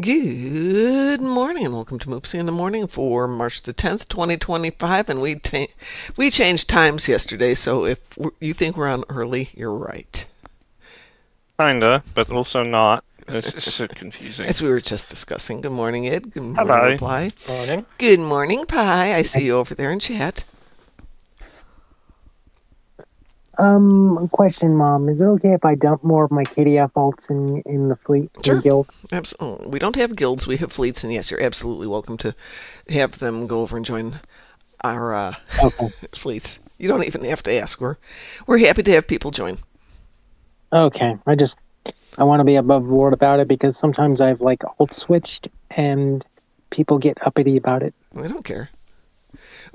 Good morning and welcome to Moopsy in the Morning for March the 10th, 2025. And we changed times yesterday, so if you think we're on early, you're right. Kinda, but also not. This is so confusing. As we were just discussing. Good morning, Ed. Good morning, Hello. Reply. Morning. Good morning, Pie. I see you over there in chat. Question, Mom. Is it okay if I dump more of my KDF alts in the fleet Sure. in guild? Absolutely. We don't have guilds, we have fleets, and yes, you're absolutely welcome to have them go over and join our Okay. fleets. You don't even have to ask. We're happy to have people join. Okay. I want to be above board about it because sometimes I've like alt switched and people get uppity about it. We don't care.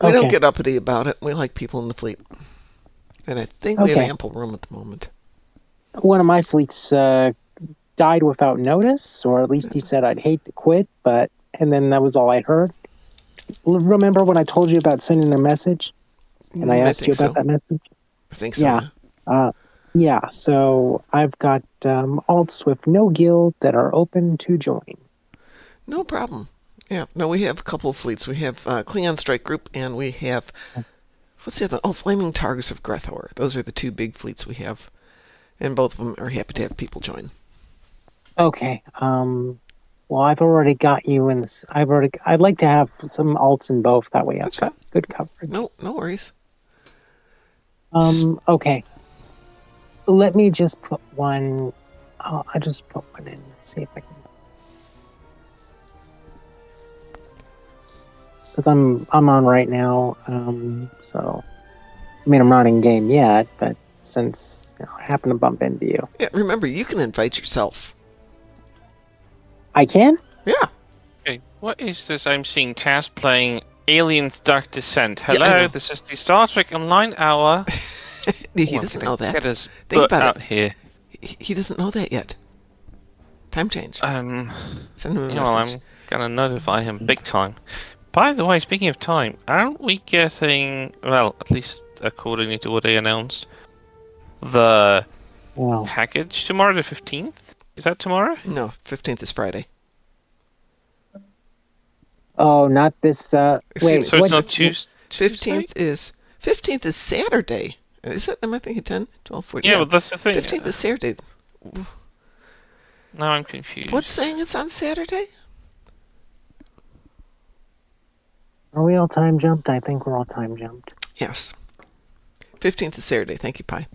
We don't get uppity about it. We like people in the fleet. And I think we have ample room at the moment. One of my fleets died without notice, or at least he said I'd hate to quit, and then that was all I heard. Remember when I told you about sending a message? And I asked you about that message? I think so. Yeah, so I've got alts with no guild that are open to join. No problem. Yeah, no, we have a couple of fleets. We have Cleon Strike Group, and we have, what's the other? Oh, Flaming Targus of Grethor. Those are the two big fleets we have, and both of them are happy to have people join. Okay. Well, I've already got you in this. I'd like to have some alts in both. That way, I've got good coverage. No worries. Okay. Let me just put one. I just put one in. Let's see if I can. Because I'm on right now. So, I mean, I'm not in game yet, but since I happen to bump into you. Yeah, remember, you can invite yourself. I can? Yeah. Okay, what is this? I'm seeing Taz playing Aliens Dark Descent. Hello, this is the Star Trek Online Hour. He doesn't know that. Get his Think butt about out it. here. He doesn't know that yet. Time change. Send him a message. I'm gonna notify him big time. By the way, speaking of time, aren't we getting, well, at least according to what they announced, the package tomorrow, the 15th? Is that tomorrow? No, 15th is Friday. Oh, not this. Wait, so it's not Tuesday? 15th is Saturday. Is it? Am I thinking 10, 12, 14? Yeah, but that's the thing. 15th is Saturday. Now I'm confused. What's saying it's on Saturday? Are we all time jumped? I think we're all time jumped. Yes. 15th is Saturday. Thank you, Pi.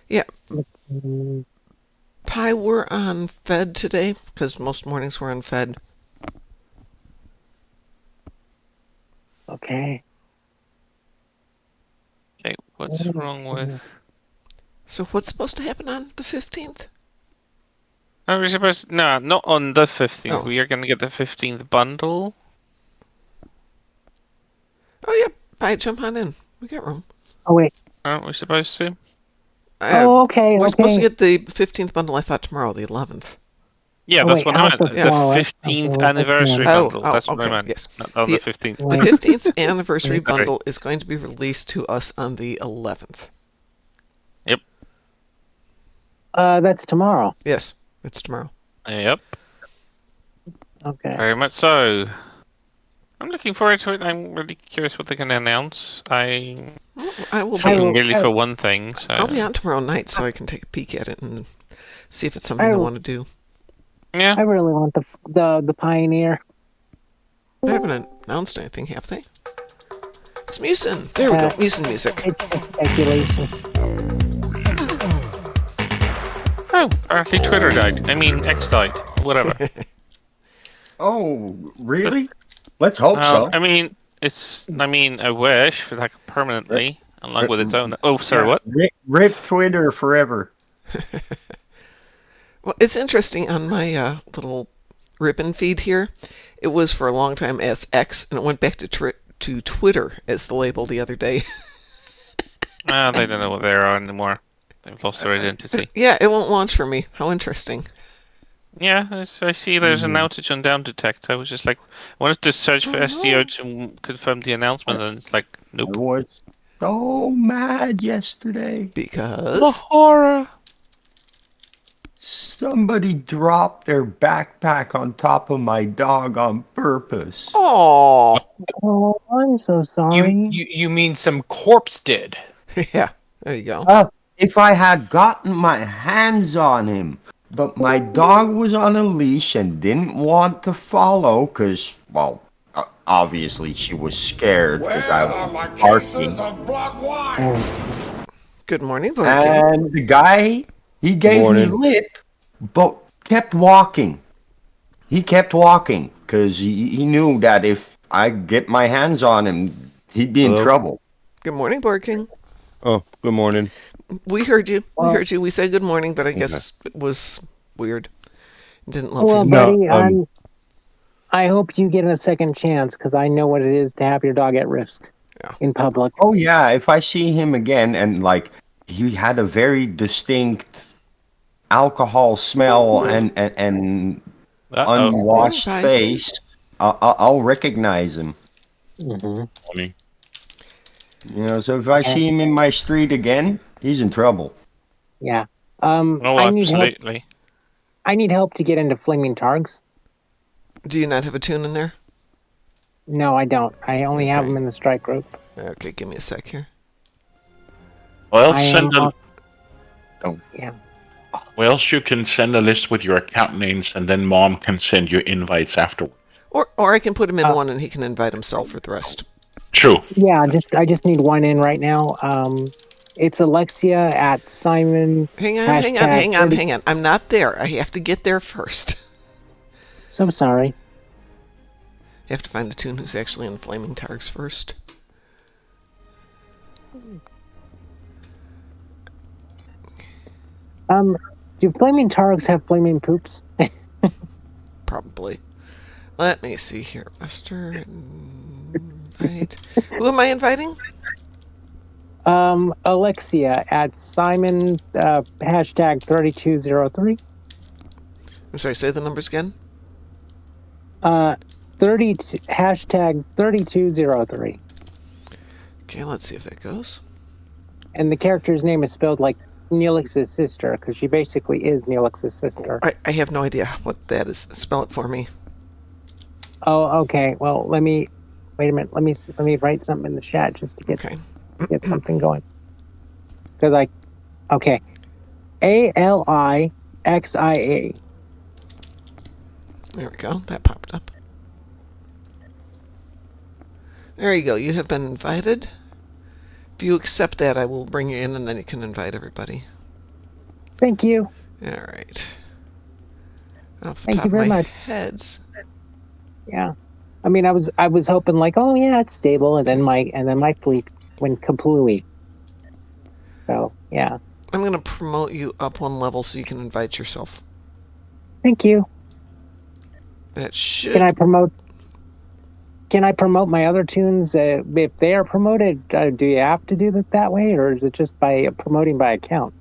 Yeah. Pi, we're on Fed today because most mornings we're on Fed. Okay. Okay, what's wrong with... So what's supposed to happen on the 15th? Are we supposed... No, not on the 15th. Oh. We are going to get the 15th bundle. Oh, yeah. Pi, jump on in. We got room. Oh, wait. Aren't we supposed to? Okay. We're supposed to get the 15th bundle, I thought, tomorrow, the 11th. Yeah, that's what I meant. The 15th anniversary bundle. That's what I meant. Yes. Not the 15th. The 15th anniversary bundle is going to be released to us on the 11th. Yep. That's tomorrow. Yes, it's tomorrow. Yep. Okay. Very much so. I'm looking forward to it. I'm really curious what they're going to announce. I will be looking really for one thing. So I'll be on tomorrow night, so I can take a peek at it and see if it's something I want to do. Yeah. I really want the Pioneer. They haven't announced anything, have they? It's Musin. There we go. Musin music. It's speculation. Oh, apparently Twitter died. I mean, X died. Whatever. Oh, really? Let's hope so. I mean, I wish for like permanently, along with its own. Oh, sorry, what? Rip Twitter forever. Well, it's interesting on my little ribbon feed here. It was for a long time as X, and it went back to Twitter as the label the other day. They don't know what they are anymore. They've lost their identity. Yeah, it won't launch for me. How interesting. Yeah, I see there's an outage on Down Detect. I was just like, I wanted to search for SEO to confirm the announcement, and it's like, nope. I was so mad yesterday. Because? The horror! Somebody dropped their backpack on top of my dog on purpose. Oh, Oh, I'm so You, sorry. you mean some corpse did? yeah. There you go. If I had gotten my hands on him, but my dog was on a leash and didn't want to follow because, well, obviously she was scared because I was barking. Good morning, Borkin. And the guy, he gave me Morning. lip, but kept walking. He kept walking because he knew that if I get my hands on him, he'd be in Hello? trouble. Good morning, Borkin. Oh, good morning. We heard you. We Well- heard you. We said good morning, but I Okay. guess it was weird. Didn't love Well, you. No, buddy, I hope you get a second chance because I know what it is to have your dog at risk Yeah. in public. Oh yeah, if I see him again and like he had a very distinct alcohol smell and Uh-oh. unwashed Bye. face, I'll recognize him. Mm-hmm. morning. So if I see him in my street again, he's in trouble. Yeah. Oh, I need help. absolutely. I need help to get into Flaming Targs. Do you not have a tune in there? No, I don't. I only have Okay. them in the strike group. Okay, give me a sec here. Well, I send am. a, Yeah. well, else you can send a list with your account names, and then Mom can send you invites afterward. Or I can put him in one and he can invite himself for the rest. True. Yeah. I just need one in right now. It's Alexia at Simon. Hang on. Hashtag 30 I'm not there. I have to get there first. So sorry. I have to find a tune who's actually in Flaming Targs first. Do Flaming Targs have flaming poops? Probably. Let me see here. Master invite. Who am I inviting? Alexia at Simon. Hashtag 3203. I'm sorry, say the numbers again. 30 hashtag 3203. Okay, let's see if that goes. And the character's name is spelled like Neelix's sister, because she basically is Neelix's sister. I have no idea what that is. Spell it for me. Oh, okay. Well, wait a minute. Let me write something in the chat just to Okay. get something going. Because okay. Alixia. There we go. That popped up. There you go. You have been invited. If you accept that, I will bring you in, and then you can invite everybody. Thank you. All right. Off the Thank top you of very my much. heads. Yeah. I mean, I was hoping like, oh yeah, it's stable, and then my fleet went completely. So yeah. I'm going to promote you up one level so you can invite yourself. Thank you. That should. Can I promote my other tunes if they are promoted? Do you have to do it that way, or is it just by promoting by account?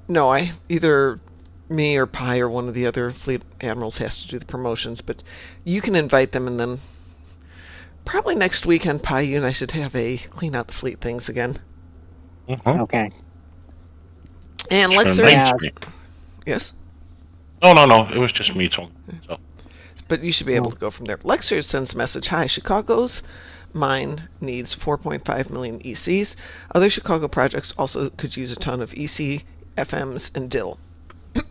No, either me or Pi or one of the other fleet admirals has to do the promotions, but you can invite them, and then probably next weekend, Pi, you and I should have a clean out the fleet things again. Mhm. Okay. And Sure, Lexer, nice. yes, No. It was just me talking. So. but you should be able to go from there. Lexer sends a message: Hi, Chicago's mine needs 4.5 million ECs. Other Chicago projects also could use a ton of EC, FMs, and DIL.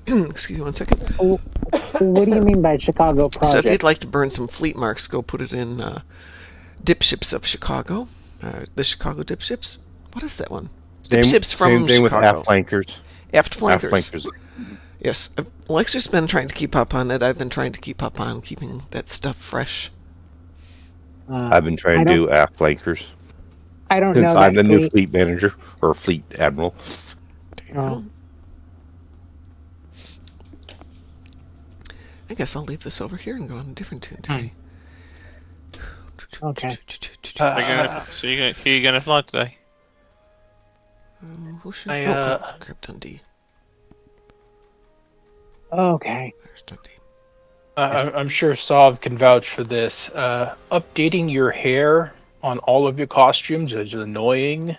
Excuse me 1 second. What do you mean by Chicago project? So if you'd like to burn some fleet marks, go put it in Dipships of Chicago. The Chicago Dipships? What is that one? Dipships from same thing with Chicago. aft flankers. Aft Aft flankers. flankers. Yes. Lexer's been trying to keep up on it. I've been trying to keep up on keeping that stuff fresh. I've been trying to do aft flankers I don't know. since I'm that the new fleet. fleet manager or fleet admiral. There you go. Oh. I guess I'll leave this over here and go on a different tune today. Okay. So who you gonna fly today? Who should... I, Grab Dundee. Okay. There's Dundee. I'm sure Sov can vouch for this. Updating your hair on all of your costumes is annoying.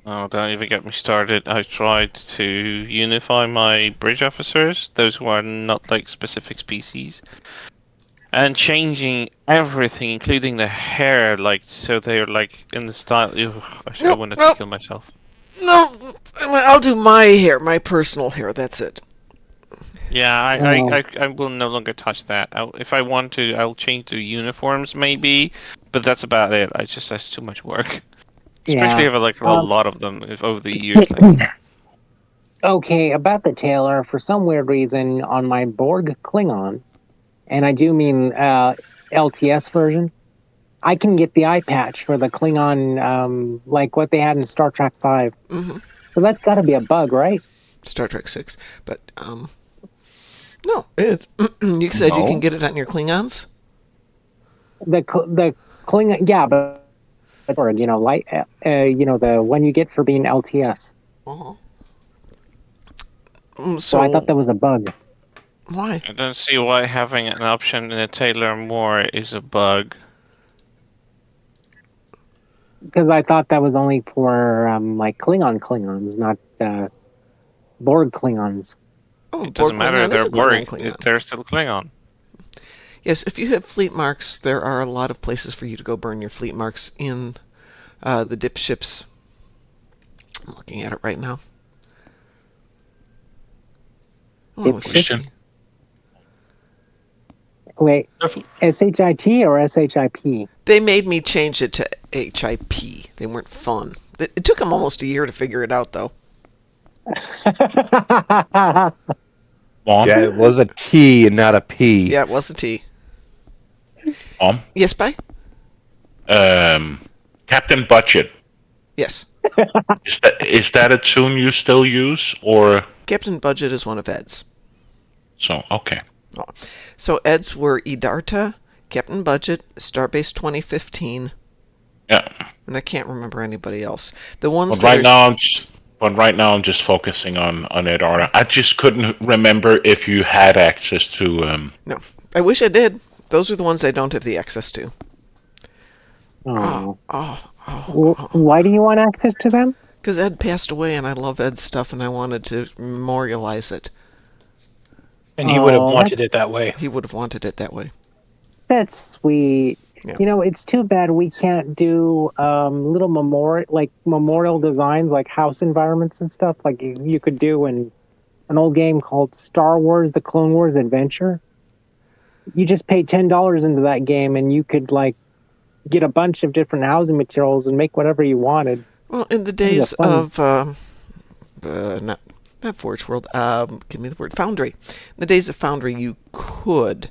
Oh, don't even get me started. I tried to unify my bridge officers, those who are not like specific species, and changing everything, including the hair, like so they're like in the style. Ugh, I No, wanted no. to kill myself. No, I'll do my hair, my personal hair. That's it. Yeah, Oh. I will no longer touch that. If I want to, I'll change the uniforms maybe, but that's about it. That's too much work. Especially Yeah. if I like a lot of them over the years. Like, Okay, about the tailor, for some weird reason, on my Borg Klingon, and I do mean LTS version, I can get the eye patch for the Klingon, like what they had in Star Trek 5. Hmm. So that's got to be a bug, right? Star Trek 6. But, no. You said you can No. get it on your Klingons? The Klingon, yeah, but Borg, light, the one you get for being LTS. Uh-huh. So I thought that was a bug. Why? I don't see why having an option in a tailor more is a bug. Because I thought that was only for like Klingons, not Borg Klingons. Oh, It Borg doesn't matter. Klingon is They're a Klingon Borg. Klingon. They're still Klingon. Yes, if you have fleet marks, there are a lot of places for you to go burn your fleet marks in the dip ships. I'm looking at it right now. Oh, Dip Question. ships? Wait, SHIT or SHIP? They made me change it to HIP. They weren't fun. It took them almost a year to figure it out, though. Mom? Yeah, it was a T and not a P. Yeah, it was a T. Mom? Yes, bye? Captain Budget. Yes. Is that a tune you still use, or Captain Budget is one of Ed's. so? Okay. Oh. So Ed's were Edarta, Captain Budget, Starbase 2015, Yeah. and I can't remember anybody else. The ones But that right now I'm just focusing on Edarta. I just couldn't remember if you had access to. No, I wish I did. Those are the ones I don't have the access to. Oh. Oh. Why do you want access to them? Because Ed passed away, and I love Ed's stuff, and I wanted to memorialize it. And he would have Oh, wanted it that way. He would have wanted it that way. That's sweet. Yeah. It's too bad we can't do little memorial designs, like house environments and stuff, like you could do in an old game called Star Wars: The Clone Wars Adventure. You just pay $10 into that game, and you could get a bunch of different housing materials and make whatever you wanted. Well, in the That was days fun. of not Forge World, give me the word Foundry. In the days of Foundry, you could.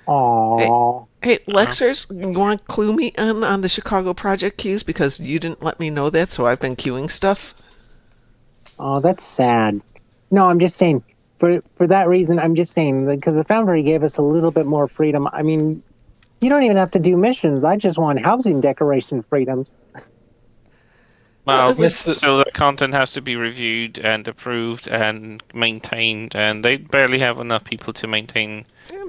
Aww. Hey, Lexers, you want to clue me in on the Chicago project queues because you didn't let me know that, so I've been queuing stuff. Oh, that's sad. No, I'm just saying. For that reason, I'm just saying because the Foundry gave us a little bit more freedom. I mean, you don't even have to do missions. I just want housing decoration freedoms. Well, Well, so the content has to be reviewed and approved and maintained, and they barely have enough people to maintain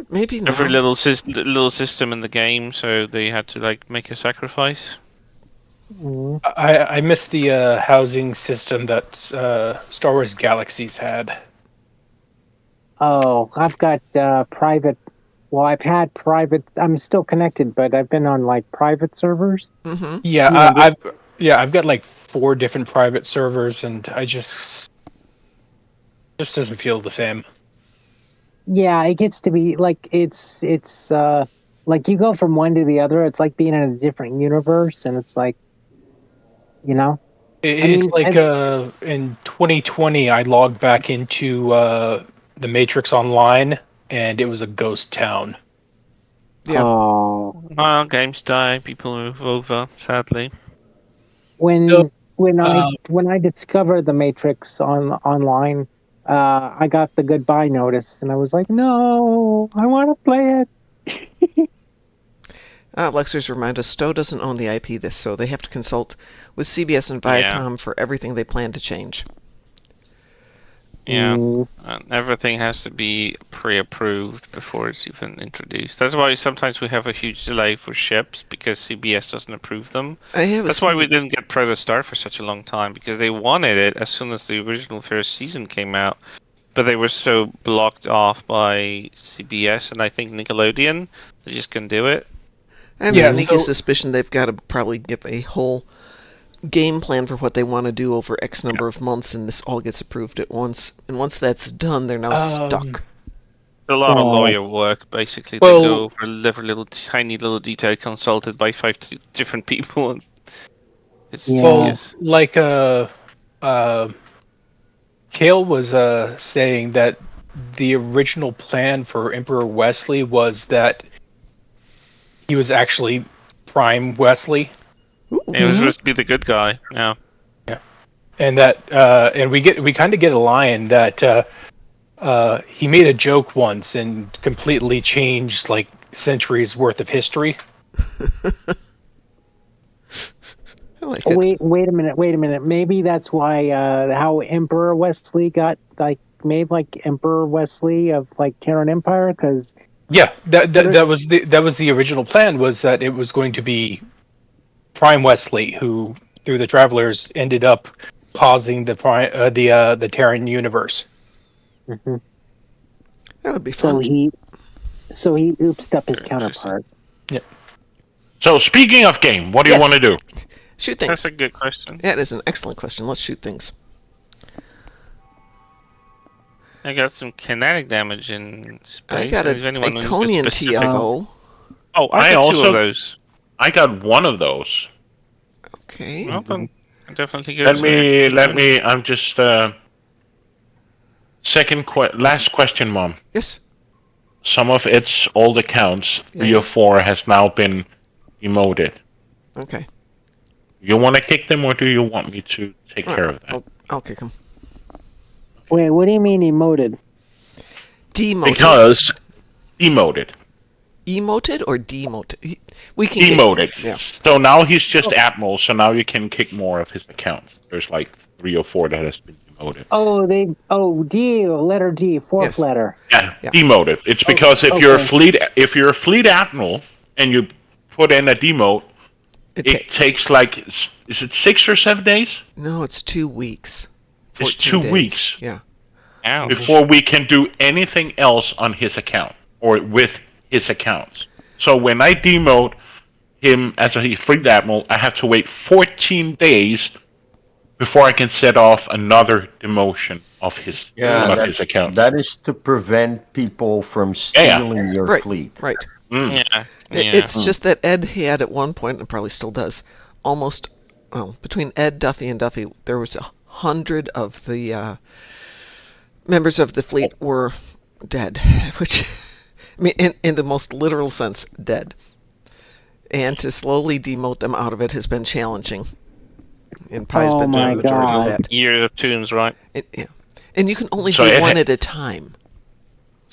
Maybe not. every little system in the game, so they had to make a sacrifice. Mm. I miss the housing system that Star Wars Galaxies had. Oh, I've got private. Well, I've had private. I'm still connected, but I've been on private servers. Mm-hmm. Yeah, I've got 4 different private servers, and I just doesn't feel the same. Yeah, it gets to be it's like you go from one to the other. It's like being in a different universe, and it's It's in 2020, I logged back into the Matrix Online, and it was a ghost town. Yeah. Oh, Well, games die, people move over, sadly. when So, when I discovered the Matrix online, I got the goodbye notice, and I was like, no, I want to play it. Lexers remind us Stowe doesn't own the IP, so they have to consult with CBS and Viacom for everything they plan to change. Yeah, Mm. everything has to be pre-approved before it's even introduced. That's why sometimes we have a huge delay for ships because CBS doesn't approve them. That's why we didn't get Proto Star for such a long time, because they wanted it as soon as the original first season came out, but they were so blocked off by CBS and I think Nickelodeon, they just couldn't do it. I have a sneaky suspicion they've got to probably give a whole game plan for what they want to do over X number of months, and this all gets approved at once. And once that's done, they're now stuck. A lot of lawyer work, basically. They go over every little tiny little detail consulted by 5 different people. And it's like Kale was saying that the original plan for Emperor Wesley was that he was actually Prime Wesley. He was supposed to be the good guy. Yeah. And that and we kind of get a line that he made a joke once and completely changed like centuries worth of history. I like it. Wait a minute. Maybe that's why how Emperor Wesley got made like Emperor Wesley of like Terran Empire, because that was the original plan, was that it was going to be Prime Wesley who through the Travelers ended up causing the Terran universe. Mm-hmm. That would be fun. So he oopsed up his counterpart. Yeah. So speaking of game, what do you want to do? Shoot things. That's a good question. That is an excellent question. Let's shoot things. I got some kinetic damage in space. I got a Iconian TFO. Oh, I got 2 of those. I got 1 of those. Okay. Well, then definitely good. Let me. I'm just. Last question, Mom. Yes. Some of its old accounts, 3 or 4, has now been emoted. Okay. You want to kick them, or do you want me to take care of that? I'll kick them. Wait, what do you mean emoted? Demoted. Because demoted. Emoted or demoted? We can demoted. Yeah. So now he's just Admiral, so now you can kick more of his accounts. There's like 3 or 4 that has been demoted. D, letter D, fourth letter. Yeah, demoted. It's because if you're a fleet admiral and you put in a demote, it takes like, is it 6 or 7 days? No, it's 2 weeks. It's 2 weeks. Yeah. Ouch. Before we can do anything else on his account or with his accounts. So when I demote him as a fleet admiral, I have to wait 14 days before I can set off another demotion of his his account. That is to prevent people from stealing your fleet. Right. Mm. Yeah. It's just that Ed had at one point, and probably still does, between Ed, Duffy, and Duffy, there was 100 of the members of the fleet were dead, which, I mean, in the most literal sense, dead. And to slowly demote them out of it has been challenging. And Pie's been doing the majority of that. Years of tunes, right? And you can only do one at a time.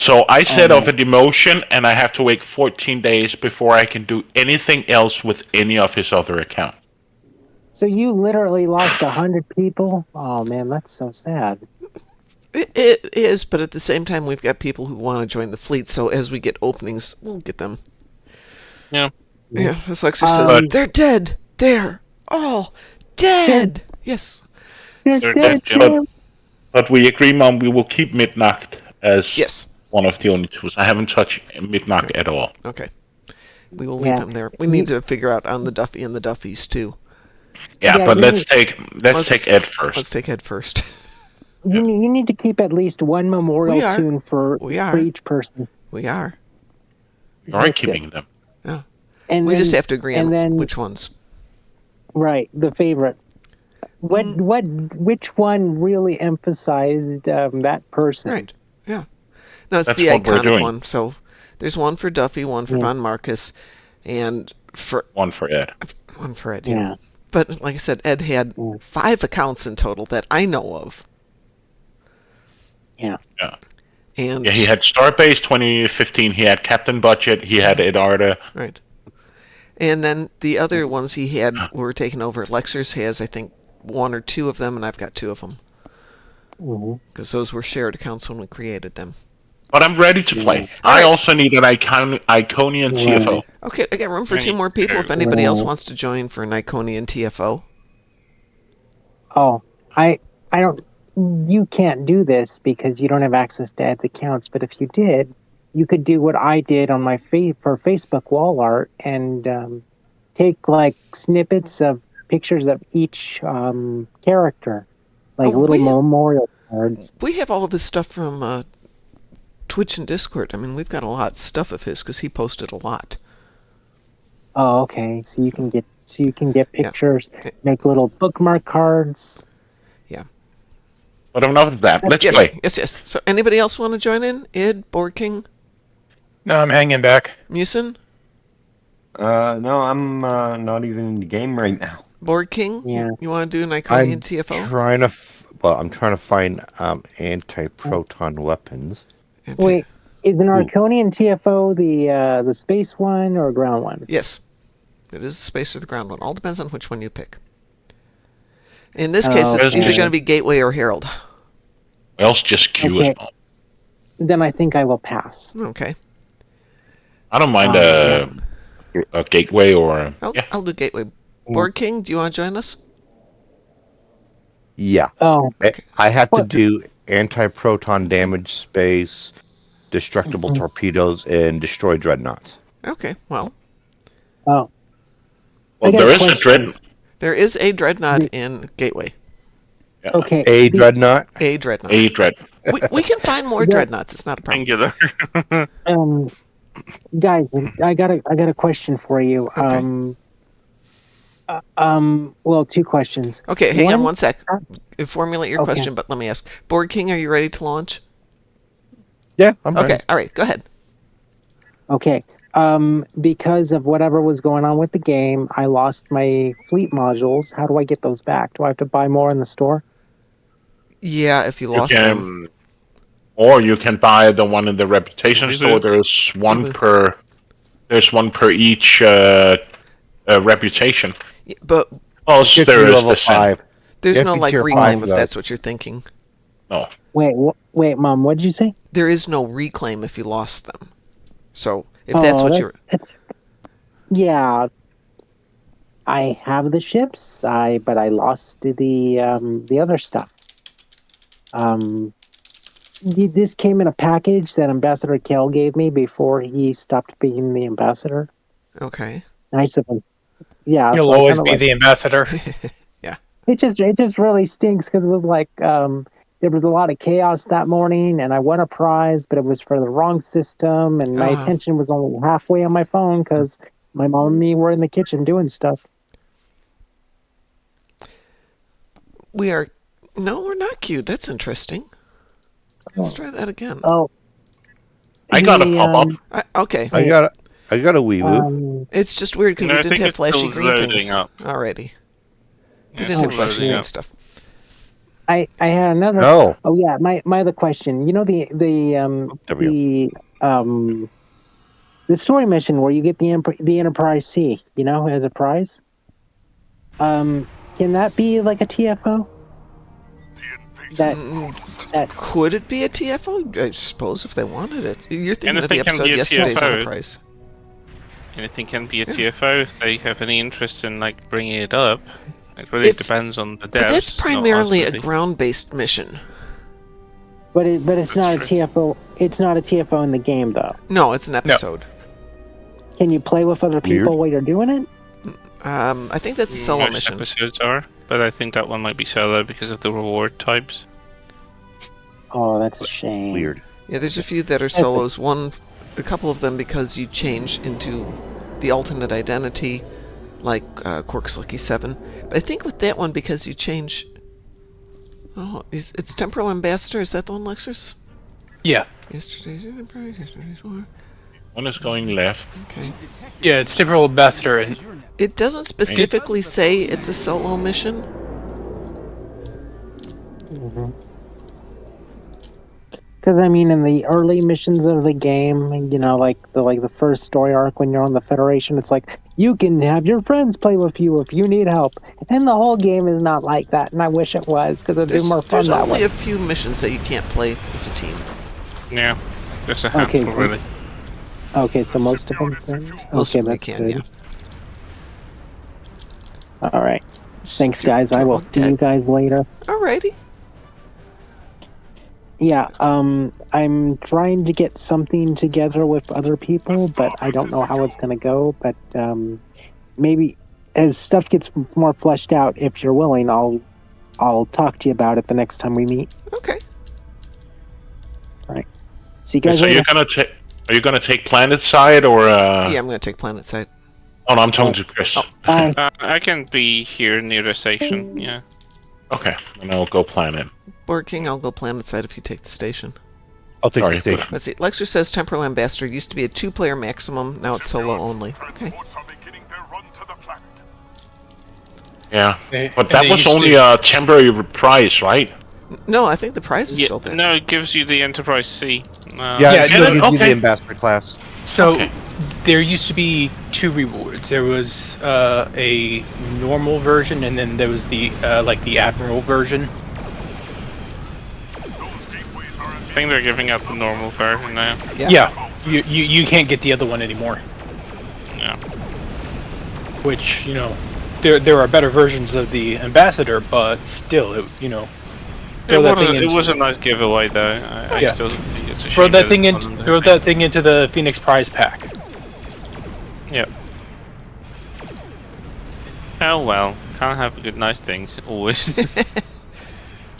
So I set off a demotion, and I have to wait 14 days before I can do anything else with any of his other accounts. So you literally lost 100 people? Oh man, that's so sad. It is, but at the same time, we've got people who want to join the fleet, so as we get openings, we'll get them. Yeah. Yeah, as Lexer says, they're dead. They're all dead. Yes. They're dead, but we agree, Mom, we will keep Midnacht as one of the only tools. I haven't touched Midnacht at all. Okay. We will leave him there. We need to figure out on the Duffy and the Duffies, too. Yeah, but let's take Ed first. Let's take Ed first. You need to keep at least one memorial tune for each person. We are. We are keeping them. Yeah. And we just have to agree on which ones. Right, the favorite. Which one really emphasized that person? Right. Yeah. No, it's the iconic one. So there's one for Duffy, one for Von Marcus, and one for Ed. One for Ed. Yeah. But like I said, Ed had 5 accounts in total that I know of. Yeah. Yeah. And he had Starbase 2015. He had Captain Budget. He had Ed Arda. Right. And then the other ones he had were taken over. Lexers has, I think, 1 or 2 of them, and I've got 2 of them. Because those were shared accounts when we created them. But I'm ready to play. I also need an Iconian TFO. Okay, I got room for 2 more people if anybody else wants to join for an Iconian TFO. Oh, I don't. You can't do this because you don't have access to ads accounts. But if you did, you could do what I did on my for Facebook wall art and take like snippets of pictures of each character, like little memorial cards. We have all of this stuff from Twitch and Discord. I mean, we've got a lot of stuff of his because he posted a lot. Oh, okay. So you can get pictures, make little bookmark cards. Yeah. But enough of that. Let's play. Yes. So anybody else want to join in? Id, Board King? No, I'm hanging back. Musin? No, I'm not even in the game right now. Board King? Yeah. You want to do an Iconian TFO? I'm trying to find anti-proton weapons. Wait, is an Arconian TFO the space one or ground one? Yes. It is the space or the ground one. All depends on which one you pick. In this case, it's either going to be Gateway or Herald. Else just queue us all. Then I think I will pass. Okay. I don't mind a Gateway or... I'll do Gateway. Board King, do you want to join us? Yeah. Oh. I have to do anti-proton damage space, destructible torpedoes, and destroy dreadnoughts. Okay, well. Oh. Well, there is a dreadnought. There is a dreadnought in Gateway. Yeah. Okay. A dreadnought? A dreadnought. A dreadnought. We can find more dreadnoughts. It's not a problem. Singular. Guys, I got a question for you. Okay. Well, 2 questions. Okay, hang on 1 sec. Formulate your question, but let me ask. Board King, are you ready to launch? Yeah, I'm ready. Okay, all right, go ahead. Okay. Because of whatever was going on with the game, I lost my fleet modules. How do I get those back? Do I have to buy more in the store? Yeah, if you lost them. Or you can buy the one in the reputation store. There's one per each reputation. Yeah, but there is level 5. There's no like reclaim if that's what you're thinking. No. Wait, Mom, what did you say? There is no reclaim if you lost them. So if that's what you're... Yeah. I have the ships, but I lost the other stuff. This came in a package that Ambassador Kell gave me before he stopped being the ambassador. Okay. And I said, yeah. You'll always be the ambassador. Yeah. It just really stinks because it was like there was a lot of chaos that morning, and I won a prize, but it was for the wrong system, and my attention was only halfway on my phone because my mom and me were in the kitchen doing stuff. We're not queued. That's interesting. Let's try that again. Oh. I got a pop-up. Okay. I got a wee woo. It's just weird because we didn't have flashy green things already. We didn't have flashy green stuff. I had another. No. Oh yeah, my other question. You know the story mission where you get the Enterprise C, as a prize. Can that be like a TFO? That could it be a TFO? I suppose if they wanted it. You're thinking of the episode Yesterday's Enterprise. Anything can be a TFO if they have any interest in bringing it up. It really depends on the devs. But that's primarily a ground-based mission. But it's not a TFO. It's not a TFO in the game, though. No, it's an episode. No. Can you play with other people while you're doing it? I think that's a solo mission. Episodes are, but I think that one might be solo because of the reward types. Oh, that's a shame. Weird. Yeah, there's a few that are solos. A couple of them because you change into the alternate identity, like Quark's Lucky 7. But I think with that one, because you change... Oh, it's Temporal Ambassador. Is that the one, Lexus? Yeah. Yesterday's Enterprise, Yesterday's War. One is going left. Okay. Yeah, it's Temporal Ambassador. It doesn't specifically say it's a solo mission. Because in the early missions of the game, like the first story arc when you're on the Federation, it's like you can have your friends play with you if you need help, and the whole game is not like that. And I wish it was because it'd be more fun that way. There's only a few missions that you can't play as a team. Yeah. There's a Okay, handful, really. Okay, so most of them. Most Okay, of them we that's can, good. yeah. All right. Thanks, Do- guys. I do- will see you guys later. Alrighty. Yeah, I'm trying to get something together with other people, but I don't know how it's going to go. But maybe as stuff gets more fleshed out, if you're willing, I'll talk to you about it the next time we meet. Okay. All right. See you guys So later. are you gonna take Planet side or? Yeah, I'm going to take Planet Side. Oh no, I'm talking to Chris. Oh. Bye. I can be here near the station. Yeah. Okay, and I'll go Planet. Board King, I'll go Planet Side if you take the station. I'll take Sorry, the station. Let's see. Lexer says Temporal Ambassador used to be a 2-player maximum. Now it's solo only. Okay. Yeah, They- but and that they was used only to- a temporary price, right? No, I think the prize is Yeah, still there. no, it gives you the Enterprise C. Yeah, Yeah, it still did it? gives you the Okay. ambassador class. So Okay. there used to be 2 rewards. There was a normal version, and then there was the like the admiral version. I think they're giving out the normal version now. Yeah, you can't get the other one anymore. Yeah. Which there are better versions of the ambassador, but still, throw that thing It into was a nice giveaway, though. I Yeah. still think it's a shame throw that thing it's into not on there. throw that thing into the Phoenix Prize pack. Yep. Oh well, can't have good nice things always.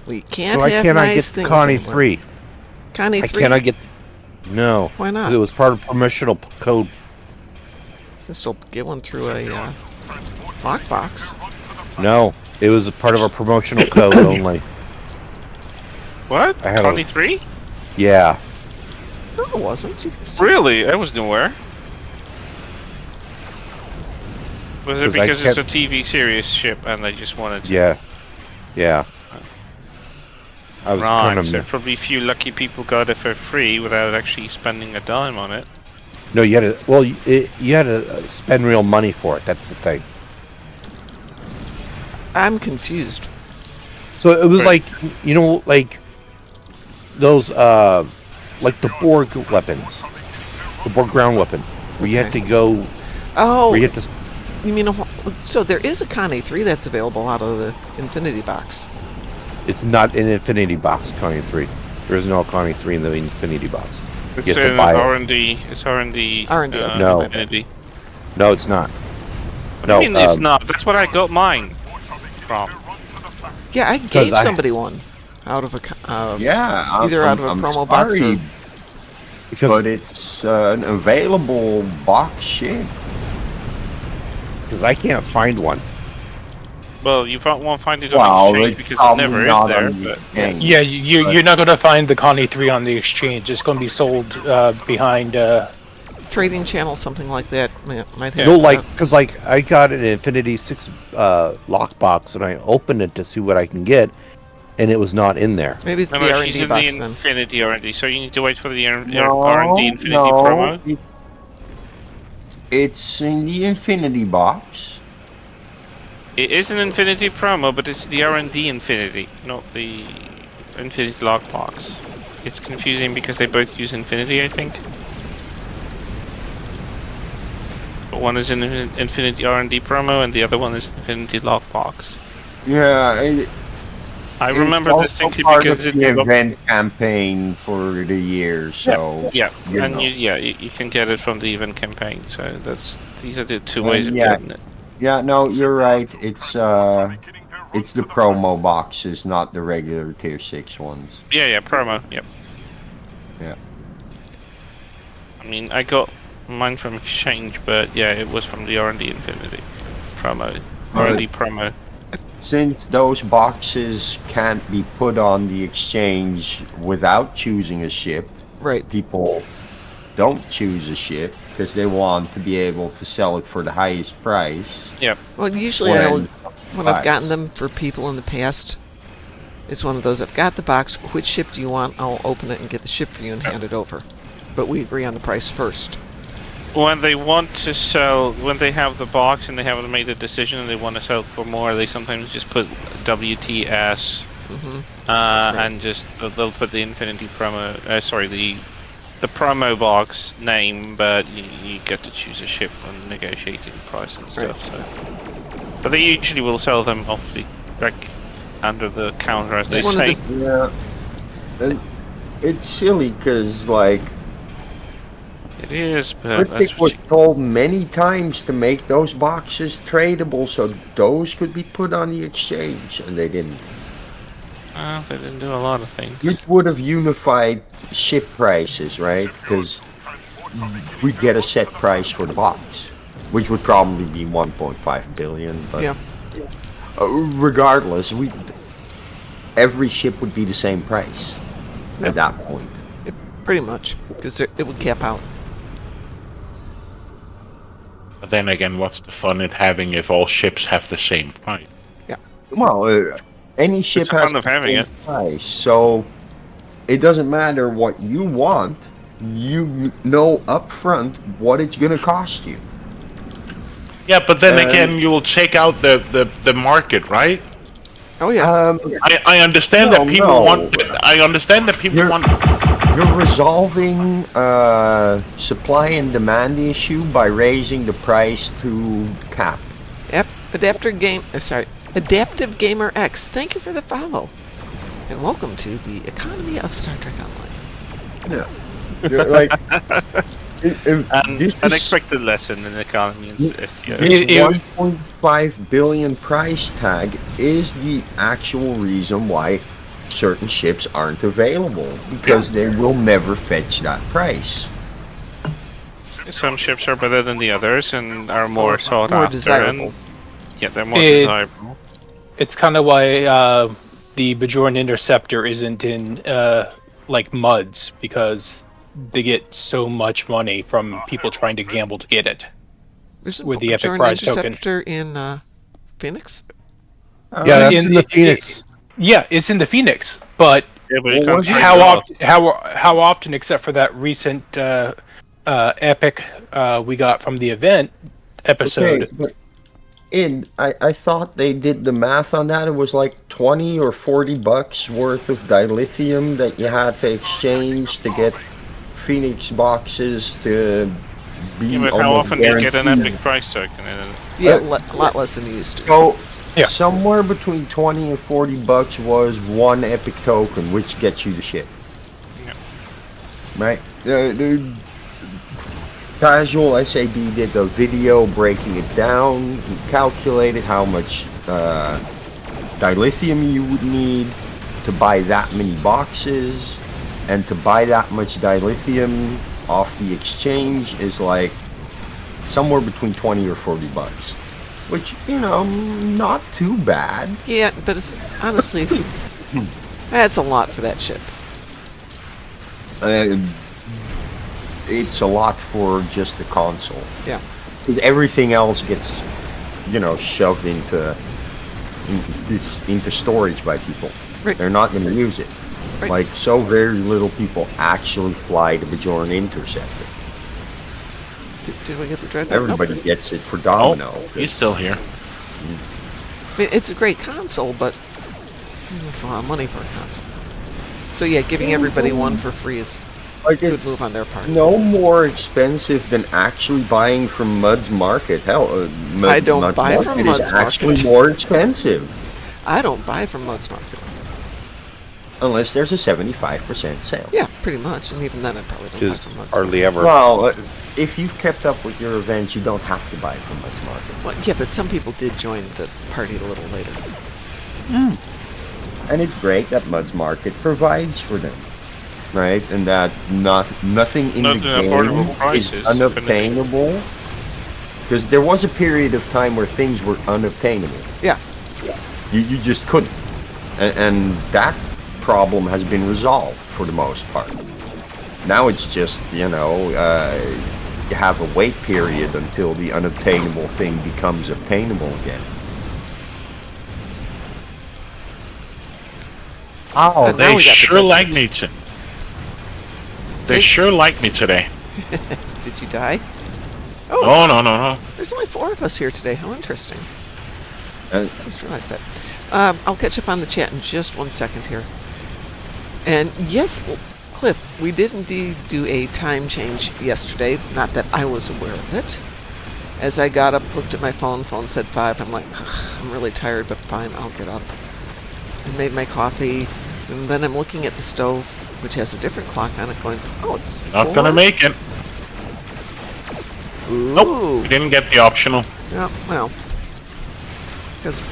We can't So I have cannot nice get things Connie anymore. 3. Connie I 3? cannot get. No. Why not? 'Cause it was part of promotional code. You can still get one through a lockbox. No. It was a part of our promotional code only. What? I had a- Connie 3? Yeah. No, it wasn't. You can still... Really? I was nowhere. Was it 'Cause I because it's a kept- TV series ship and they just wanted to? Yeah. Yeah. I was Right, kind so of. probably a few lucky people got it for free without actually spending a dime on it. No, you had to. Well, you had to spend real money for it. That's the thing. I'm confused. So it was Right. like, like those, like the Borg weapons, the Borg ground weapon, where you had to go, Oh, where you had to. you mean so there is a Connie 3 that's available out of the Infinity box. It's not an Infinity box, Connie 3. There is no Connie 3 in the Infinity box. It's You have to in buy it. R&D. It's R&D. R&D, No. Infinity. No, it's not. What No, do you mean it's not? That's what I got mine from. Yeah, I 'Cause gave I- somebody one out of a Yeah, either out of a I'm promo box sorry, or Because but it's an available box ship. I can't find one. Well, you won't find it Well, on exchange it's because it probably never is not there. on the But exchange. Yeah, you're not going to find the Connie 3 on the exchange. It's going to be sold behind. trading channel, something like that. Might have. No, like, because like I got an Infinity 6 lockbox and I opened it to see what I can get, and it was not in there. maybe it's no, the no, R&D she's in box the then. Infinity R&D, so you need to wait for the No, R&D Infinity no, promo. It's in the Infinity box. It is an Infinity promo, but it's the R&D Infinity, not the Infinity Lockbox. It's confusing because they both use Infinity, I think. But one is an Infinity R&D promo, and the other one is Infinity Lockbox. Yeah, I it's remember also distinctly part because of it the event campaign for the year. So Yeah, you and know. you can get it from the event campaign. So these are the two Well, ways of yeah. getting it. Yeah, no, you're right. It's the promo boxes, not the regular tier 6 ones. Yeah, promo. Yep. Yeah. I mean, I got mine from exchange, but yeah, it was from the R&D Infinity promo. R&D promo. Since those boxes can't be put on the exchange without choosing a ship, Right. people don't choose a ship because they want to be able to sell it for the highest price. Well, usually when I've gotten them for people in the past, it's one of those, I've got the box, which ship do you want? I'll open it and get the ship for you and hand it over. But we agree on the price first. When they want to sell, when they have the box and they haven't made a decision and they want to sell for more, they sometimes just put WTS Hmm and just they'll put the Infinity promo. The the promo box name, but you get to choose a ship when negotiating price and stuff. So, but they usually will sell them obviously like under the counter, as they say. Yeah. And it's silly because, like, It is, but Cryptic was told many times to make those boxes tradable so those could be put on the exchange, and they didn't. well, they didn't do a lot of things. Which would have unified ship prices, right? Because we'd get a set price for the box, which would probably be 1.5 billion. But Yeah. regardless, every ship would be the same price at that point. Pretty much, because it would cap out. But then again, what's the fun in having if all ships have the same price? Well, any ship It's the has fun of having the it. same price, so it doesn't matter what you want. You know upfront what it's going to cost you. Yeah, but then again, you will check out the market, right? Oh yeah. I understand that people no. want. I understand that people want. You're resolving supply and demand issue by raising the price to cap. Adaptive Gamer X. Thank you for the follow, and welcome to the economy of Star Trek Online. Yeah. Like, An unexpected lesson in economy and STO. this 1.5 billion price tag is the actual reason why certain ships aren't available, because they will never fetch that price. Some ships are better than the others and are more sought more after. desirable. And, yeah, they're more desirable. It's kind of why the Bajoran Interceptor isn't in like MUDs, because they get so much money from people trying to gamble to get it. With the Epic Prize token. Interceptor in Phoenix? Yeah, that's in the Phoenix. Yeah, it's in the Phoenix, but Yeah, but you can't trade how it off. often? How often, except for that recent Epic we got from the event episode? Okay, but I thought they did the math on that. It was like 20 or 40 bucks worth of dilithium that you had to exchange to get Phoenix boxes to be Yeah, but how almost often do you get an guaranteed. Epic Price token? And Yeah, a lot less than you used to. So Yeah. somewhere between 20 and 40 bucks was one Epic token, which gets you the ship. Yeah. Right? The Casual SAB did a video breaking it down. He calculated how much dilithium you would need to buy that many boxes, and to buy that much dilithium off the exchange is like somewhere between 20 or 40 bucks, which, you know, not too bad. Yeah, but it's, honestly, that's a lot for that ship. It's a lot for just the console. Yeah. Everything else gets, you know, shoved into storage by people. Right. They're not going to use it. Right. Like, so very little people actually fly the Bajoran Interceptor. Did we get the Dreadnought? Everybody Nope. gets it for Domino. He's still here. I mean, it's a great console, but it's a lot of money for a console. So yeah, giving everybody one for free is Like, a good it's move on their part. no more expensive than actually buying from Mud's Market. Hell, I don't Mud's buy from Market Mud's is actually Market. more expensive. I don't buy from Mud's Market. Unless there's a 75% sale. Yeah, pretty much, and even then I probably don't Which buy is from Mud's hardly ever. Well, if you've kept up with your events, you don't have to buy from Mud's Market. Well, yeah, but some people did join the party a little later. And it's great that Mud's Market provides for them, right? And that nothing in Not the at game affordable is prices, unobtainable. Because there was a period of time where things were unobtainable. Yeah. You just couldn't. And that problem has been resolved for the most part. Now it's just, you know, you have a wait period until the unobtainable thing becomes obtainable again. Oh, But now they we got the sure Dreadnought. like me. They See? sure like me today. Did you die? Oh, no. There's only 4 of us here today. How interesting. And Just realized that. I'll catch up on the chat in just 1 second here. And yes, Cliff, we did indeed do a time change yesterday. Not that I was aware of it. As I got up, looked at my phone. Phone said 5. I'm like, I'm really tired, but fine, I'll get up. I made my coffee, and then I'm looking at the stove, which has a different clock on it, going, oh, it's Not 4? gonna make it. Ooh. Nope, we didn't get the optional. Yeah, well, because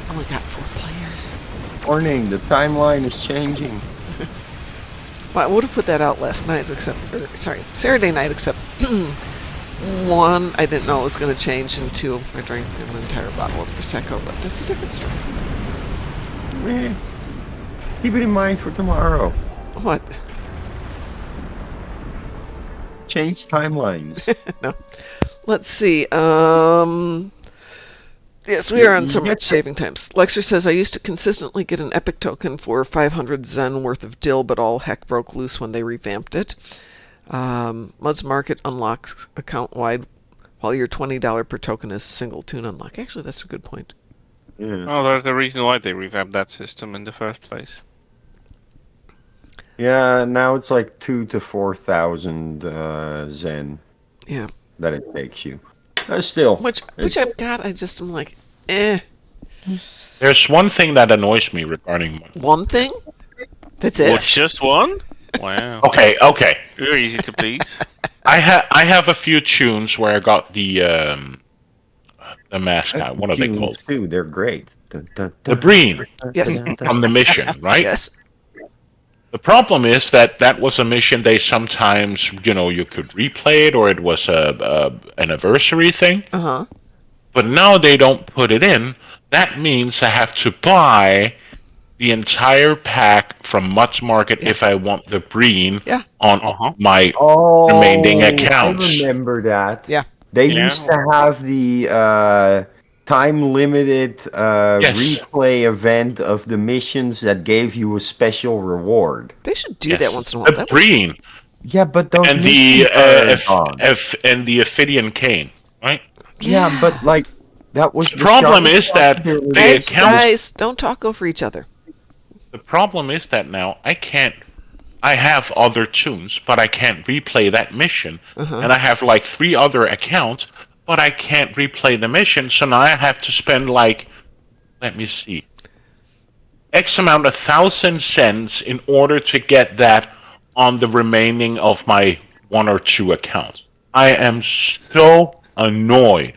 only got 4 players. Warning, the timeline is changing. Well, I would have put that out last night, Saturday night, except 1, I didn't know it was going to change, and 2, I drank an entire bottle of Prosecco, but that's a different story. Eh, keep it in mind for tomorrow. What? Change timelines. No. Let's see. Yes, we are on some saving times. Lexer says, I used to consistently get an epic token for 500 Zen worth of dill, but all heck broke loose when they revamped it. Mud's Market unlocks account-wide, while your $20 per token is a single tune unlock. Actually, that's a good point. Yeah. Oh, there's a reason why they revamped that system in the first place. Yeah, now it's like 2,000 to 4,000 Zen Yeah. that it takes you. Still. Which I've got, I just am like, eh. There's one thing that annoys me regarding. One thing? That's it? What's just one? Wow. Okay. You're easy to please. I have a few tunes where I got the mascot. What are they called? Too. They're great. Dun, dun, The dun, Breen Yes. dun, dun. from the mission, right? Yes. The problem is that was a mission they sometimes, you could replay it, or it was a anniversary thing. Uh-huh. But now they don't put it in. That means I have to buy the entire pack from Mutt's Market if I want the Breen on my remaining accounts. I remember that. Yeah. They used to have the time-limited replay event of the missions that gave you a special reward. They should do that once in a while. The Breen Yeah, but those and the missions are gone. and the Ophidian Cane, right? Yeah, but like that was The problem sharp is that possibility. the Guys, accounts. guys, don't talk over each other. The problem is that now I can't. I have other tunes, but I can't replay that mission, and I have like 3 other accounts, but I can't replay the mission. So now I have to spend like, let me see, X amount of 1,000 cents in order to get that on the remaining of my 1 or 2 accounts. I am so annoyed.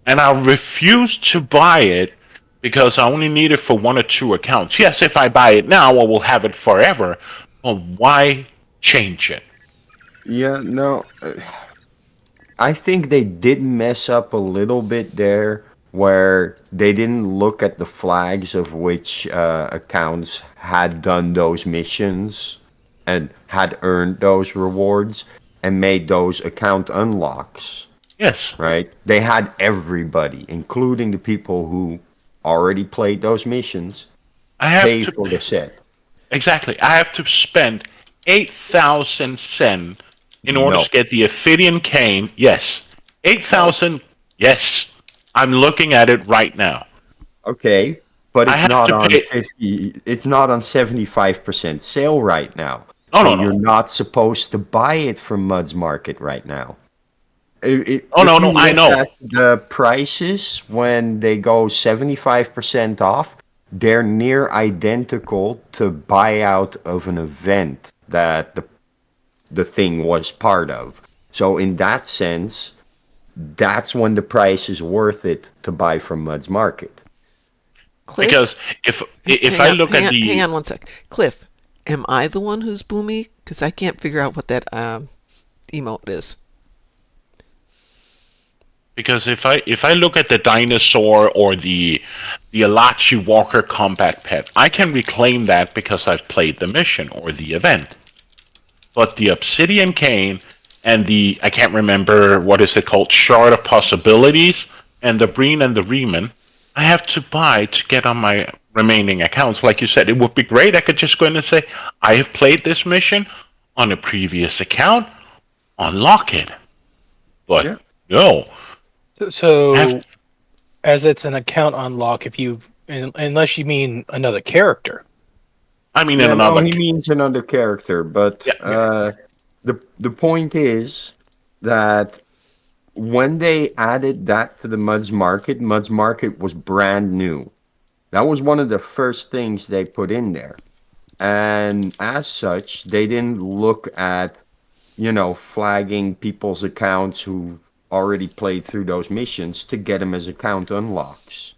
And I refuse to buy it because I only need it for 1 or 2 accounts. Yes, if I buy it now, I will have it forever. But why change it? Yeah, no. I think they did mess up a little bit there, where they didn't look at the flags of which accounts had done those missions and had earned those rewards and made those account unlocks. Yes. Right? They had everybody, including the people who already played those missions, I have pay to for the set. Exactly. I have to spend 8,000 sen in order to get the Ophidian Cane. Yes. 8,000. Yes. I'm looking at it right now. Okay, but I it's have not to on pay- 50. It's not on 75% sale right now. No, So no. You're not supposed to buy it from Mud's Market right now. No, If no, you I look know. at the prices when they go 75% off, they're near identical to buyout of an event that the thing was part of. So in that sense, that's when the price is worth it to buy from Mud's Market. Cliff? Because if I look at the Hang on one sec. Cliff, am I the one who's boomy? Because I can't figure out what that emote is. Because if I look at the dinosaur or the Alachi Walker combat pet, I can reclaim that because I've played the mission or the event. But the Obsidian Cane and the, I can't remember what is it called, Shard of Possibilities, and the Breen and the Riemann, I have to buy to get on my remaining accounts. Like you said, it would be great. I could just go in and say, I have played this mission on a previous account, unlock it. But no. So, as it's an account unlock, if you, unless you mean another character, I mean, in Yeah, no, another. he means another character, but Yeah. the point is that when they added that to the Mud's Market was brand new. That was one of the first things they put in there. And as such, they didn't look at, flagging people's accounts who already played through those missions to get them as account unlocks,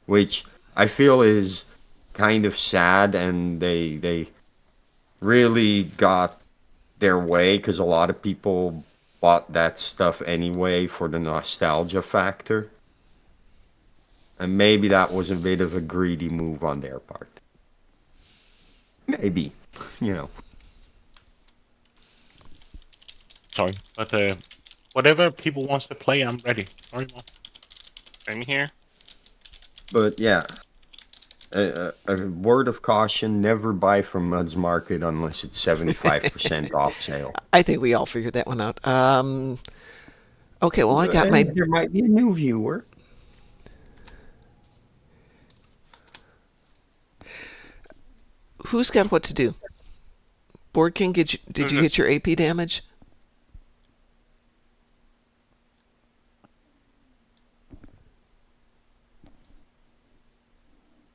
which I feel is kind of sad, and they really got their way because a lot of people bought that stuff anyway for the nostalgia factor. And maybe that was a bit of a greedy move on their part. Maybe, you know. Sorry, but whatever people wants to play, I'm ready. Sorry, Mom. Same here. But yeah, a word of caution: never buy from Mud's Market unless it's 75% off sale. I think we all figured that one out. Okay, well, I got my. There might be a new viewer. Who's got what to do? Board King, did you get your AP damage?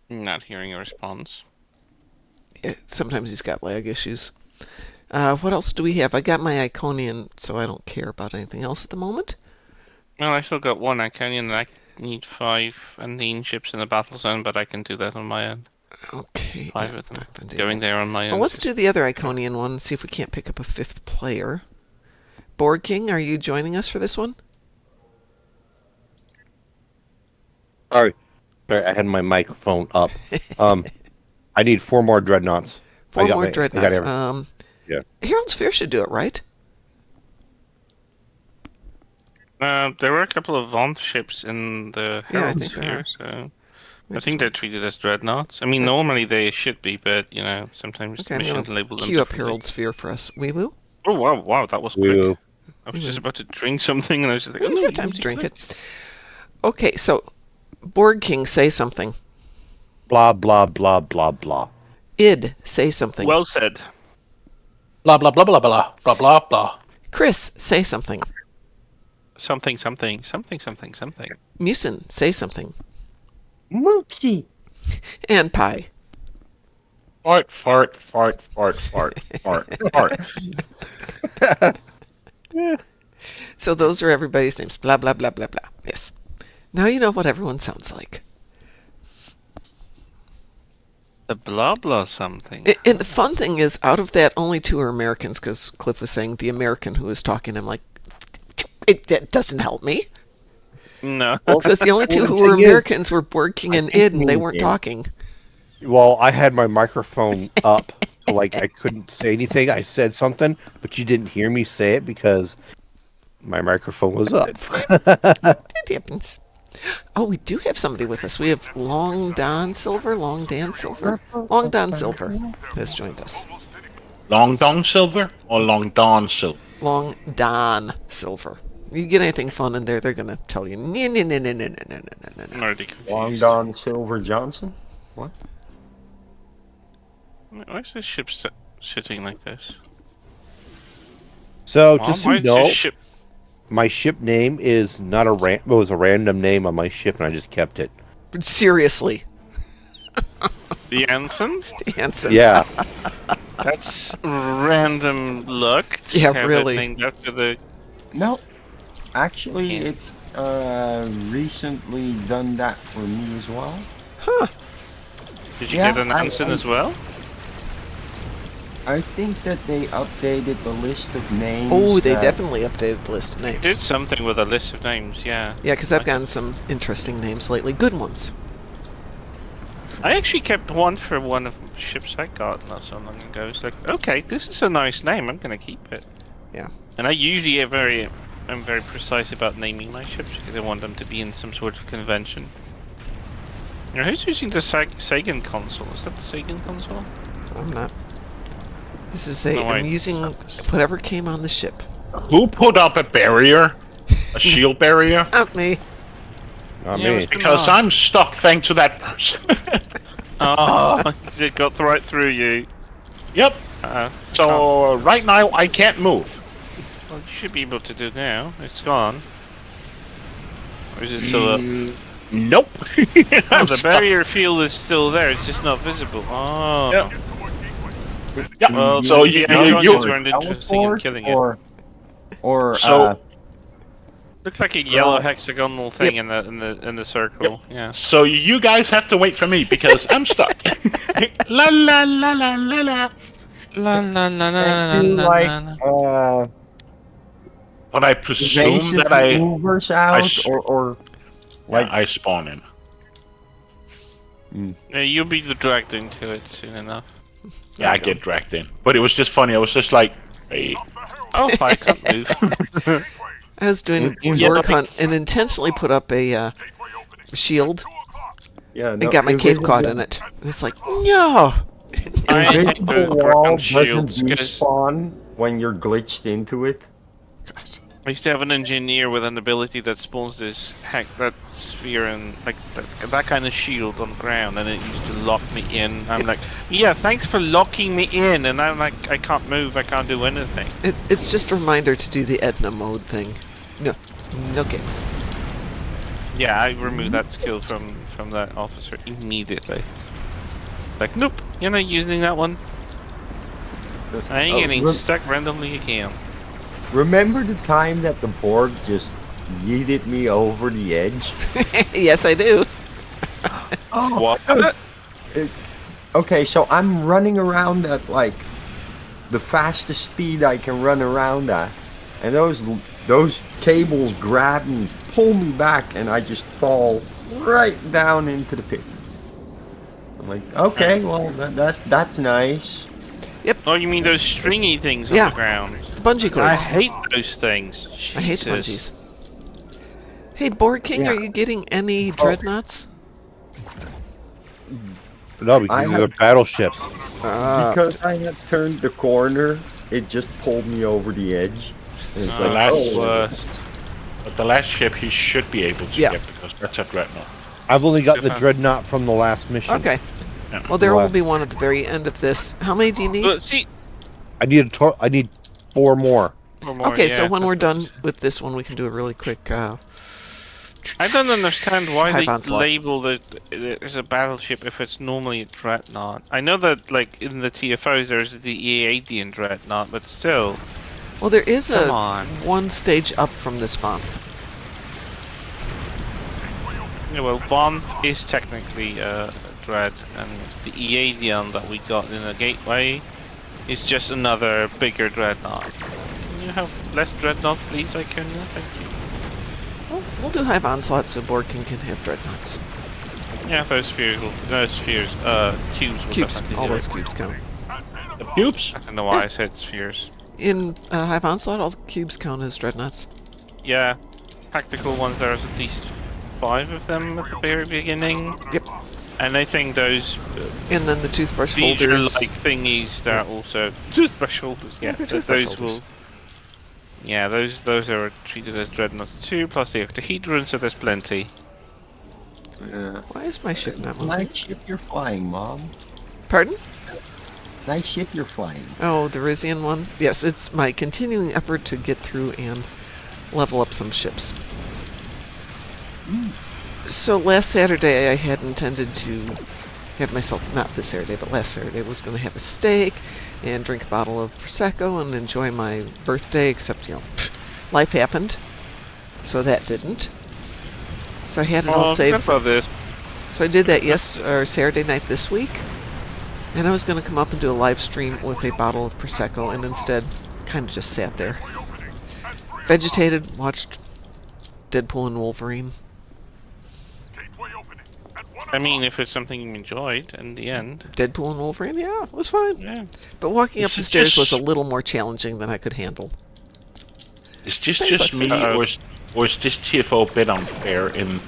Not hearing a response. Yeah, sometimes he's got lag issues. What else do we have? I got my Iconian, so I don't care about anything else at the moment. Well, I still got one Iconian, and I need 5 Andine ships in the battle zone, but I can do that on my end. Okay. 5 of them. Going there on my end. Well, let's do the other Iconian one, see if we can't pick up a 5th player. Board King, are you joining us for this one? Sorry, I had my microphone up. I need 4 more dreadnoughts. 4 more dreadnoughts. Yeah. Herald's Fear should do it, right? There were a couple of Vaunt ships in the Yeah, I Herald think there Sphere, are. so I think they're treated as dreadnoughts. I mean, normally they should be, but sometimes Okay, I'm missions going label to them. queue up differently. Herald's Fear for us. We will? Oh wow, that was quick. Woo. I was just about to drink something, and I was just like, We've got time to drink it. Okay, so Board King, say something. Blah, blah, blah, blah, blah. Id, say something. Well said. Blah blah blah blah blah blah blah blah. Chris, say something. Something. Musin, say something. Moopsy. And Pi. Fart. So those are everybody's names. Blah, blah, blah, blah, blah. Yes. Now you know what everyone sounds like. The blah blah something. And the fun thing is, out of that, only 2 are Americans, because Cliff was saying the American who was talking, I'm like, that doesn't help me. No. Because the only 2 the who were thing is, Americans were Board King and Id, and they weren't Yeah. talking. Well, I had my microphone up, so I couldn't say anything. I said something, but you didn't hear me say it because my microphone was up. It happens. Oh, we do have somebody with us. We have Long Dan Silver has joined us. Long Don Silver or Long Don Silver? Long Don Silver. You get anything fun in there, they're going to tell you, no. I'm already confused. Long Don Silver Johnson? What? Why is this ship sitting like this? So, Mom, just so why you is know, this ship... my ship name is not it was a random name on my ship, and I just kept it. Seriously. The Anson? Hanson. Yeah. That's random luck. to Yeah, have really. It named after the... No. Actually, Yeah. it's recently done that for me as well. Huh. Did you Yeah, get an I- Anson I- as well? I think that they updated the list of names. Oh, they that- definitely updated the list of names. Did something with a list of names, yeah. Yeah, because I've gotten some interesting names lately. Good ones. I actually kept one for one of the ships I got not so long ago. It's like, okay, this is a nice name. I'm gonna keep it. Yeah. And I usually am very precise about naming my ships because I want them to be in some sort of convention. Now, who's using the Sagan console? Is that the Sagan console? I'm not. This is No, I'm wait, using it's not this. whatever came on the ship. Who put up a barrier? A shield barrier? Not me. Not Yeah, it me. was Because I'm stuck thanks to that person. Oh, it got right through you. Yep. Uh, So right now I can't move. well, you should be able to do now. It's gone. Or is it still up? Nope. Oh, I'm the stuck. barrier field is still there. It's just not visible. Oh. Yep. Yeah. Well, So the icons weren't interesting in killing it. Or So- Looks like a yellow Well, hexagonal thing in the circle. Yeah. So you guys have to wait for me because I'm stuck. La la la la la la. La la la la Can't la do la like la. But I presume evasive that I maneuvers out, s- or like I spawn in. Yeah, you'll be dragged into it soon enough. Yeah, I get dragged in. But it was just funny. I was just like, hey. Oh, I can't move. I was doing Yeah, work but- on and intentionally put up a shield yeah, and got my cape caught in it. And it's like, no! I hate Invisible to work wall on doesn't shields because respawn when you're glitched into it. I used to have an engineer with an ability that spawns this that sphere and like that kind of shield on the ground, and it used to lock me in. I'm like, yeah, thanks for locking me in, and I'm like, I can't move, I can't do anything. It's just a reminder to do the Edna mode thing. No games. Yeah, I removed that skill from that officer immediately. Like, nope, you're not using that one. I ain't getting stuck randomly again. Remember the time that the Borg just yeeted me over the edge? Yes, I do. What? Okay, so I'm running around at like the fastest speed I can run around at, and those cables grab me, pull me back, and I just fall right down into the pit. I'm like, okay, well that's nice. Oh, you mean those stringy things Yeah. on the ground? Bungee I cords. hate those things. I hate the Jesus. bungees. Hey, Borg King, Yeah. are you getting any dreadnoughts? No, because these are battleships. Because I had turned the corner, it just pulled me over the edge. And it's Oh, like, that's oh, worst. But the last ship he should be able to Yeah. get because that's a dreadnought. I've only got the Good. dreadnought from the last mission. Okay. Yeah. Well, there will What? be one at the very end of this. How many do you need? But see, I need I need 4 more. one more, Okay, yeah, so when we're that's- done with this one, we can do a really quick. I don't understand why Hive they onslaught. label it as a battleship if it's normally a dreadnought. I know that, like, in the TFOs there's the Eadian dreadnought, but still. Well, there is Come a on. one stage up from this bomb. Yeah, well, Bond is technically a dread, and the Eadian that we got in the gateway is just another bigger dreadnought. Can you have less dreadnoughts, please, Iconia? Thank you. Well, we'll do Hive Onslaught so Borg King can have dreadnoughts. Yeah, those spheres cubes will Cubes. definitely All do those it. cubes count. The cubes? I don't know why I said spheres. In Hive Onslaught, all the cubes count as dreadnoughts. Yeah, tactical ones, there's at least 5 of them at the very beginning. Yep. And I think those And then the toothbrush holders. feature-like thingies that are also toothbrush holders. Yeah, they're th- toothbrush those holders. will. Yeah, those are treated as dreadnoughts too. Plus the octahedron, so there's plenty. Why is my ship not moving? Nice ship you're flying, Mom. Pardon? Nice ship you're flying. Oh, the Rizian one? Yes, it's my continuing effort to get through and level up some ships. So last Saturday I had intended to have myself, not this Saturday, but last Saturday, was going to have a steak and drink a bottle of Prosecco and enjoy my birthday, except, life happened. So that didn't. So I had it all saved. for this. So I did that Saturday night this week, and I was going to come up and do a live stream with a bottle of Prosecco, and instead kind of just sat there. Vegetated, watched Deadpool and Wolverine. I mean, if it's something you enjoyed in the end. Deadpool and Wolverine, yeah, it was fine. Yeah. But walking up This the is stairs was a just- little more challenging than I could handle. Is this Thanks, just me, Lexi. or is this TFO a bit unfair in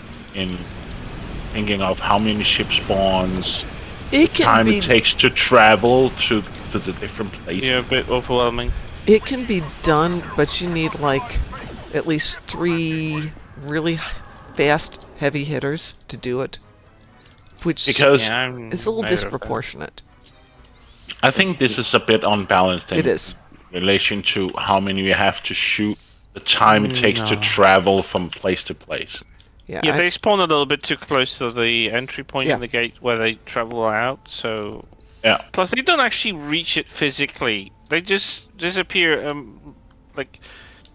thinking of how many ship spawns, It can time be it takes to travel to the different places? Yeah, a bit overwhelming. it can be done, but you need like at least 3 really fast heavy hitters to do it. which Because is a little disproportionate. I think this is a bit unbalanced It is. in relation to how many you have to shoot, the time it takes to travel from place to place. Yeah, they spawn a little bit too close to the entry point Yeah. in the gate where they travel out, so... Yeah. Plus, they don't actually reach it physically. They just disappear, like,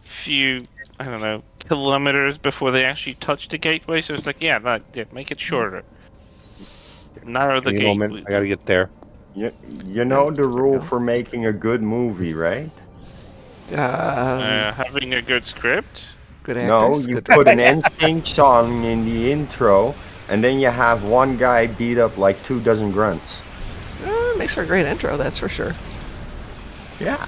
few, I don't know, kilometers before they actually touch the gateway, so it's like, yeah, make it shorter. Narrow the Give me gate. a moment. I gotta get there. You know the rule for making a good movie, right? Having a good script? Good No, actors. you good put an writers. NSYNC song in the intro, and then you have one guy beat up like 24 grunts. Makes for a great intro, that's for sure. Yeah.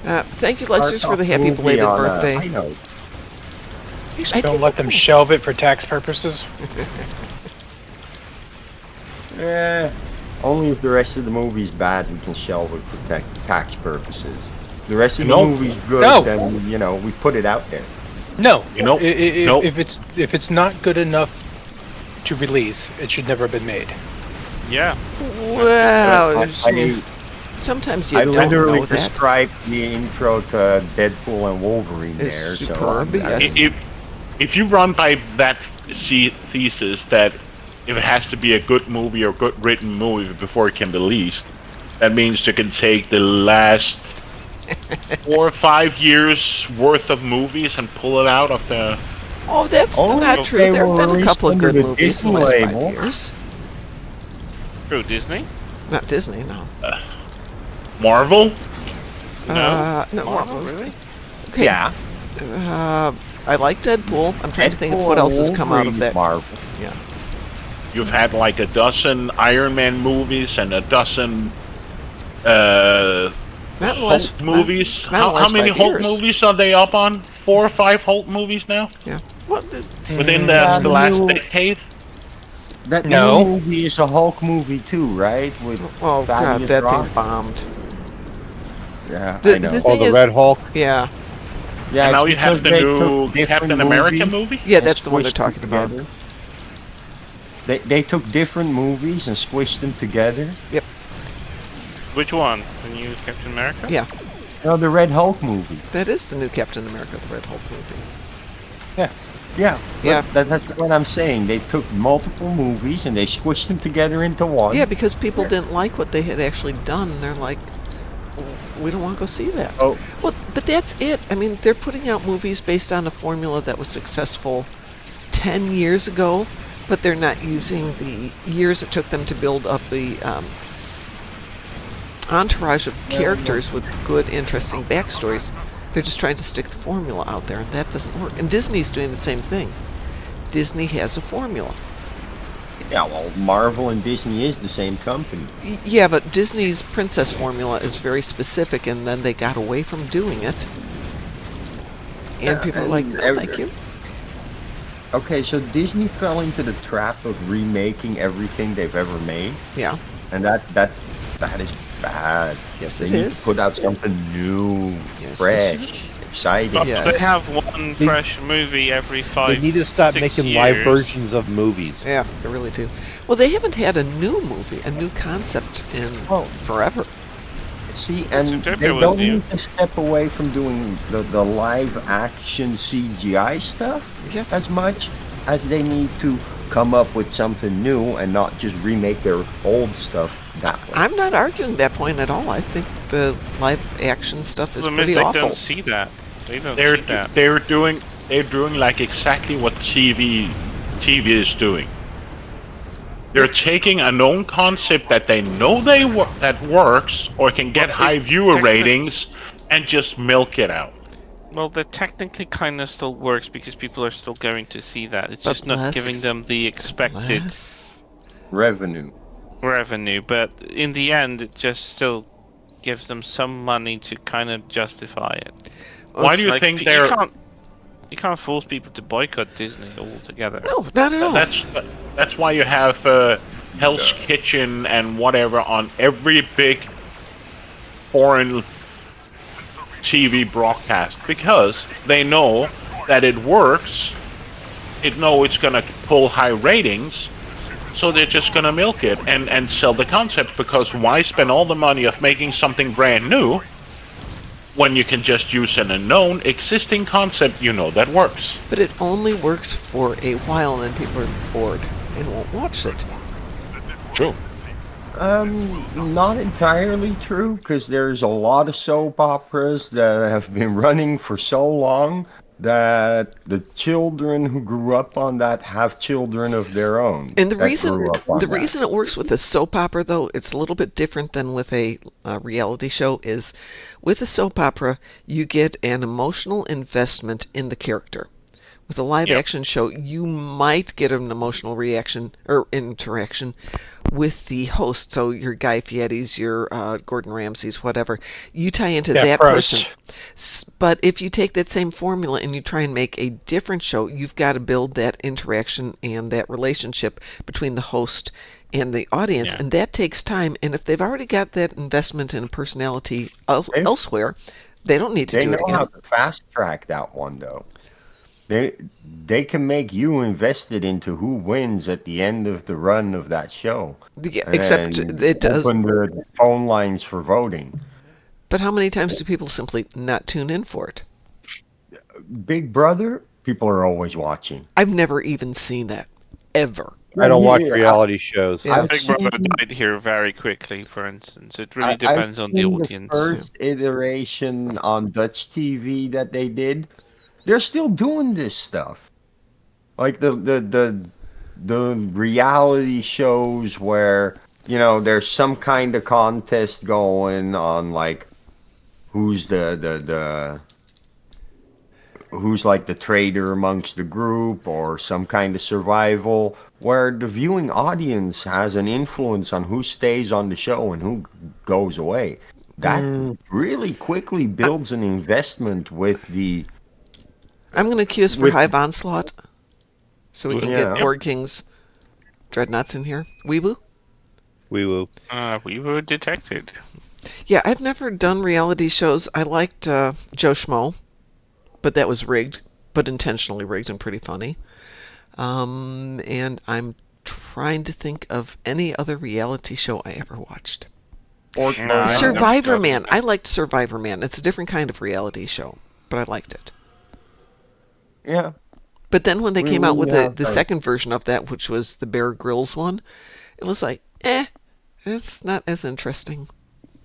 Thank you, Lexus, for the happy belated birthday. I know. Don't let them shelve it for tax purposes. Only if the rest of the movie's bad, we can shelve it for tax purposes. The rest of the movie's good, then we put it out there. No, No. If it's not good enough to release, it should never have been made. Yeah. Wow. Sometimes you I don't literally know that. described the intro to Deadpool and Wolverine It's there. superb, So yes. If you run by that thesis that if it has to be a good movie or good written movie before it can be released, that means you can take the last 4 or 5 years worth of movies and pull it out of the... Oh, that's not true. they There were have been a couple of released good under the movies in the Disney last 5 label. years. Through Disney? Not Disney, no. Marvel? No, Marvel, really? Okay. Yeah. I like Deadpool. I'm trying to think of what else has come out of that. Marvel. Yeah. You've had like a dozen Iron Man movies and a dozen Not in the last, Hulk movies. not in the How last many 5 Hulk years. movies are they up on? 4 or 5 Hulk movies now? Yeah. Well, Within Yeah, the the last new- decade? That No. new movie is a Hulk movie too, right? With oh, God, Thaddeus that Rock. thing bombed. Yeah, The- I know. the Oh, thing the is- Red Hulk. Yeah. Yeah, And it's now you have because the they new took different Captain America movies movie? Yeah, and that's the one they're squished them talking about. together. They took different movies and squished them together. Which one? The new Captain America? Yeah. No, the Red Hulk movie. That is the new Captain America, the Red Hulk movie. Yeah, Yeah. That's what I'm saying. They took multiple movies and they squished them together into one. Yeah, because people didn't like what they had actually done. They're like, we don't want to go see that. Oh. Well, but that's it. I mean, they're putting out movies based on a formula that was successful 10 years ago, but they're not using the years it took them to build up the entourage of characters with good, interesting backstories. They're just trying to stick the formula out there, and that doesn't work. And Disney's doing the same thing. Disney has a formula. Yeah, well, Marvel and Disney is the same company. Yeah, but Disney's princess formula is very specific, and then they got away from doing it. And people are like, no, thank you. Okay, so Disney fell into the trap of remaking everything they've ever made, Yeah. and that is bad. Yes, They it need is. to put out something new, Yes, fresh, exciting. But Yes. they have one fresh movie every 5 They need to stop 6 making years. live versions of movies. Yeah, they really do. Well, they haven't had a new movie, a new concept in forever. See, and Zootopia they was don't new. need to step away from doing the live action CGI stuff Yeah. as much as they need to come up with something new and not just remake their old stuff that way. I'm not arguing that point at all. I think the live action stuff is The pretty they awful. don't see that. They don't They're see that. they're doing like exactly what TV is doing. They're taking a known concept that they know that works or can get But high viewer technically- ratings and just milk it out. Well, that technically kind of still works because people are still going to see that. It's But just not less- giving them the expected Less. Revenue. revenue. But in the end, it just still gives them some money to kind of justify it. Why do you Like, think they're? You can't force people to boycott Disney altogether. No, not at all. That's why you have Hell's Kitchen and whatever on every big foreign TV broadcast because they know that it works. It know it's gonna pull high ratings, So they're just gonna milk it and sell the concept, because why spend all the money of making something brand new when you can just use an unknown existing concept that works? But it only works for a while, and then people are bored and won't watch it. True. Not entirely true, because there's a lot of soap operas that have been running for so long that the children who grew up on that have children of their own. And the that grew up on that. reason it works with a soap opera, though, it's a little bit different than with a reality show, is with a soap opera, you get an emotional investment in the character. With a live action show, you might get an emotional reaction or interaction with the host. So your Guy Fieri's, your Gordon Ramsay's, whatever. You tie into that person. But if you take that same formula and you try and make a different show, you've got to build that interaction and that relationship between the host and the audience. And that takes time. And if they've already got that investment in personality elsewhere, they don't need to do it again. They know how to fast track that one, though. They can make you invested into who wins at the end of the run of that show. Yeah, except it does open the phone lines for voting. But how many times do people simply not tune in for it? Big Brother, people are always watching. I've never even seen that, ever. I don't watch reality shows. Yeah. Big Brother died here very quickly, for instance. It really depends on the audience. The first iteration on Dutch TV that they did, they're still doing this stuff. Like the reality shows where, there's some kind of contest going on, like who's who's like the traitor amongst the group, or some kind of survival, where the viewing audience has an influence on who stays on the show and who goes away. That really quickly builds an investment with the... I'm going to cue us for Hive Onslaught, so we can get Board King's Dreadnoughts in here. Weewoo? Weewoo. Weewoo detected. Yeah, I've never done reality shows. I liked Joe Schmo, but that was rigged, but intentionally rigged and pretty funny. And I'm trying to think of any other reality show I ever watched. Survivor Man. I liked Survivor Man. It's a different kind of reality show, but I liked it. Yeah. But then when they came out with the second version of that, which was the Bear Grylls one, it was like, it's not as interesting.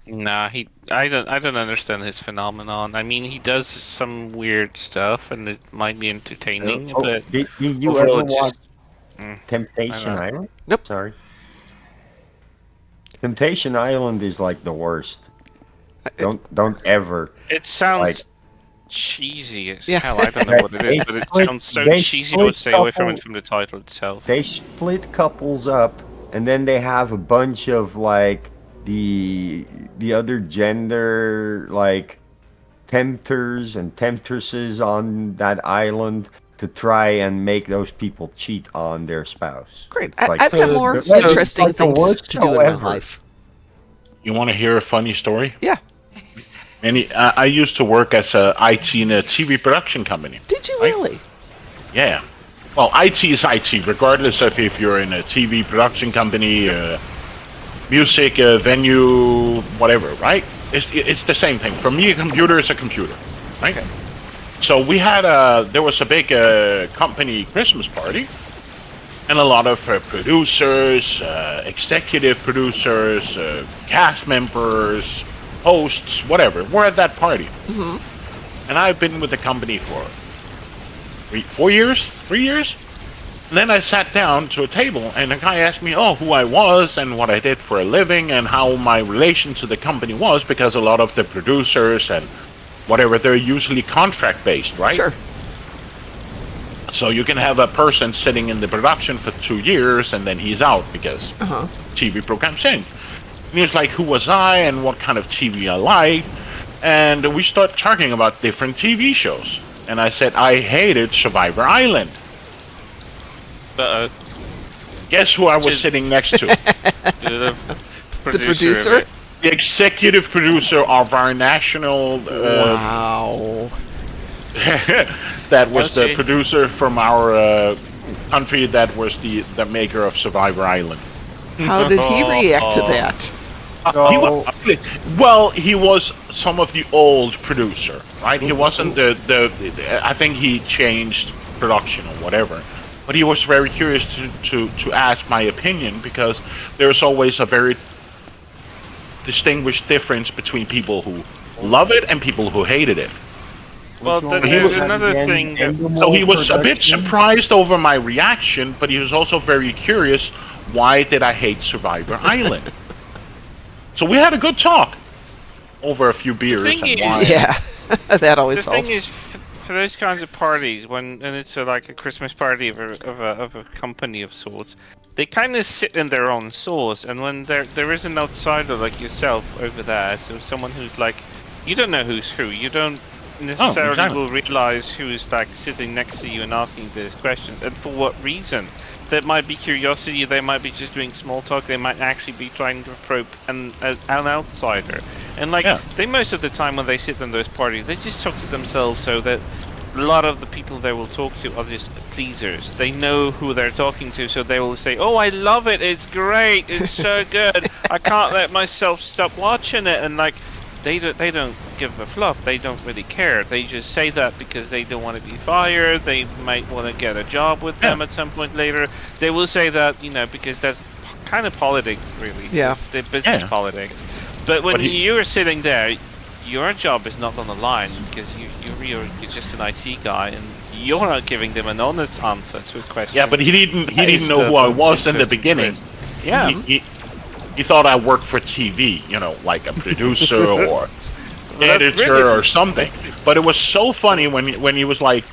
Nah, I don't understand his phenomenon. I mean, he does some weird stuff, and it might be entertaining, but did you ever watch Temptation Island? Nope. Sorry. Temptation Island is like the worst. Don't ever. It sounds cheesy as hell. I don't know what it is, but it sounds so cheesy. I would stay away from it from the title itself. They split couples up, and then they have a bunch of like the other gender like tempters and temptresses on that island to try and make those people cheat on their spouse. Great. I've got more interesting things to do in my life. You want to hear a funny story? Yeah. I used to work as a IT in a TV production company. Did you really? Yeah. Well, IT is IT, regardless of if you're in a TV production company, music, venue, whatever, right? It's the same thing. For me, a computer is a computer, right? Okay. So we had there was a big company Christmas party, and a lot of producers, executive producers, cast members, hosts, whatever, were at that party. Mm-hmm. And I've been with the company for 3 years. And then I sat down to a table, and the guy asked me, who I was and what I did for a living and how my relation to the company was, because a lot of the producers and whatever, they're usually contract-based, right? Sure. So you can have a person sitting in the production for 2 years, and then he's out because TV programs change. And he was like, who was I and what kind of TV I liked? And we start talking about different TV shows. And I said, I hated Survivor Island. Guess who I was sitting next to? The producer? The executive producer of our national... wow. That was the producer from our country that was the maker of Survivor Island. How did he react to that? He he was some of the old producer, right? He wasn't the I think he changed production or whatever. But he was very curious to ask my opinion because there's always a very distinguished difference between people who love it and people who hated it. Well, there's another thing. So he was a bit surprised over my reaction, but he was also very curious. Why did I hate Survivor Island? So we had a good talk over a few beers and wine. Yeah, that always The helps. thing is, for those kinds of parties, and it's like a Christmas party of a company of sorts, they kind of sit in their own sauce. And when there is an outsider like yourself over there, so someone who's like, you don't know who's who, you don't necessarily will realize who is like sitting next to you and asking this question, and for what reason. That might be curiosity, they might be just doing small talk, they might actually be trying to probe an outsider. And like, they most of the time when they sit in those parties, they just talk to themselves, so that a lot of the people they will talk to are just pleasers. They know who they're talking to, so they will say, oh, I love it, it's great, it's so good, I can't let myself stop watching it, and like, they don't give a fluff. They don't really care. They just say that because they don't want to be fired. They might want to get a job with them at some point later. They will say that, because that's kind of politics, really. Yeah. The business politics. But when you're sitting there, your job is not on the line because you're just an IT guy and you're not giving them an honest answer to a question. Yeah, but he didn't know who I was in the beginning. Yeah. He thought I worked for TV, like a producer or editor or something. But it was so funny when he was like,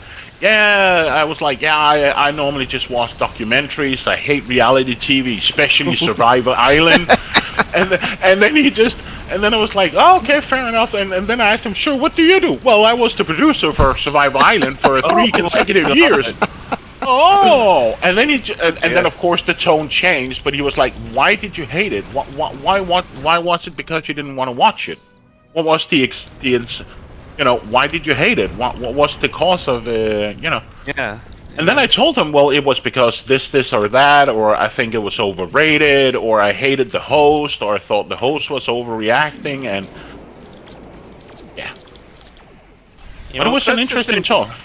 I was like, I normally just watch documentaries. I hate reality TV, especially Survivor Island. And then I was like, oh, okay, fair enough. And then I asked him, sure, what do you do? Well, I was the producer for Survivor Island for 3 consecutive years. Oh, and then then of course the tone changed. But he was like, "Why did you hate it? Why was it because you didn't want to watch it? What was why did you hate it? What was the cause of Yeah. And then I told him, well, it was because this or that, or I think it was overrated, or I hated the host, or I thought the host was overreacting, and but it was an interesting talk.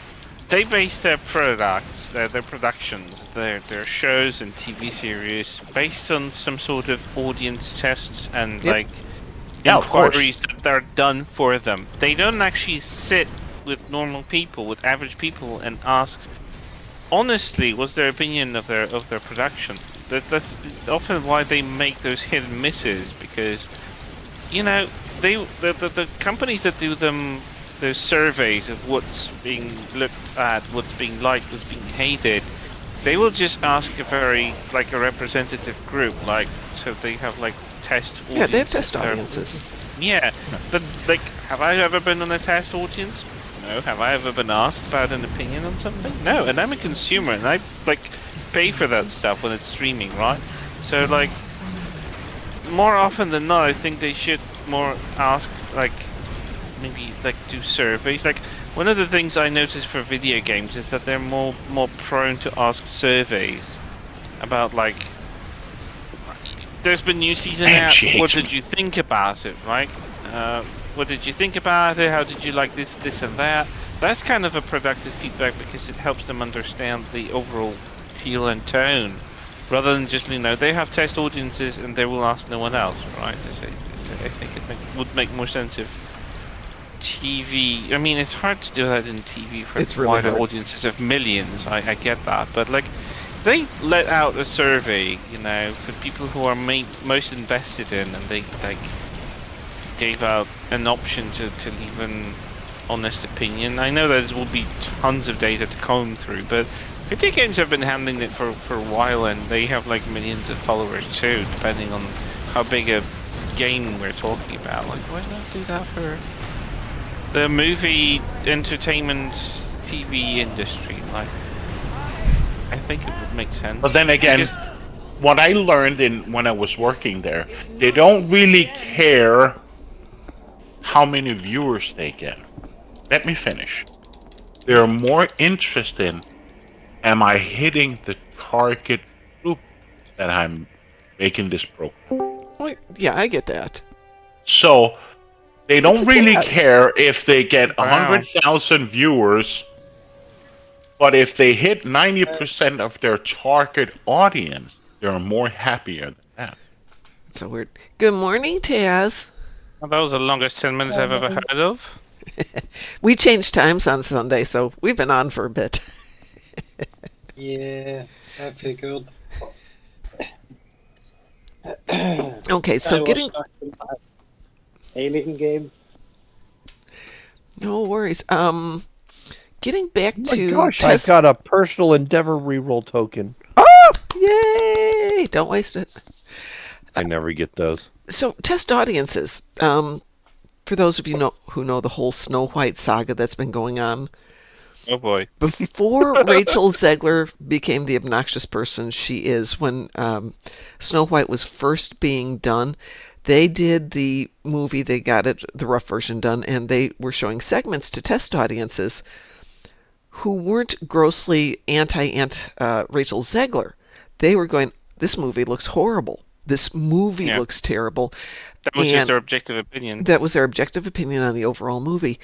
They base their products, their productions, their shows and TV series based on some sort of audience tests and inquiries that are done for them. They don't actually sit with normal people, with average people, and ask honestly what's their opinion of their production. That's often why they make those hit and misses, because the companies that do them. Those surveys of what's being looked at, what's being liked, what's being hated, they will just ask a representative group, so they have test audiences. Yeah, they have test audiences. Yeah, but have I ever been on a test audience? No. Have I ever been asked about an opinion on something? No, and I'm a consumer, and I pay for that stuff when it's streaming, right? So more often than not, I think they should more ask maybe do surveys. One of the things I noticed for video games is that they're more prone to ask surveys about there's been new season out, what did you think about it, right? What did you think about it? How did you like this and that? That's kind of a productive feedback because it helps them understand the overall feel and tone, rather than just they have test audiences and they will ask no one else, right? I think it would make more sense if TV. I mean, it's hard to do that in TV for wider audiences of millions. I get that, but they let out a survey, for people who are most invested in, and they gave out an option to leave an honest opinion. I know there will be tons of data to comb through, but video games have been handling it for a while, and they have millions of followers too, depending on how big a game we're talking about. Why not do that for the movie entertainment TV industry? I think it would make sense. But then again, what I learned when I was working there, they don't really care how many viewers they get. Let me finish. They're more interested am I hitting the target group that I'm making this program? Well, yeah, I get that. So they It's don't a really test. care if they get Wow. 100,000 viewers, but if they hit 90% of their target audience, they're more happier than that. So weird. Good morning, Taz. Well, that was the longest 10 minutes I've ever heard of. We changed times on Sunday, so we've been on for a bit. Yeah, I figured. Okay, so I was getting stuck in that alien game. no worries. Getting back Oh my to gosh, I test. got a personal endeavor reroll token. Oh, yay! Don't waste it. I never get those. So test audiences. For those of you who know the whole Snow White saga that's been going on, Oh boy. before Rachel Zegler became the obnoxious person she is, when Snow White was first being done, they did the movie, they got it, the rough version done, and they were showing segments to test audiences who weren't grossly Rachel Zegler. They were going, this movie looks horrible. This movie looks terrible. That was just And their objective opinion. that was their objective opinion on the overall movie.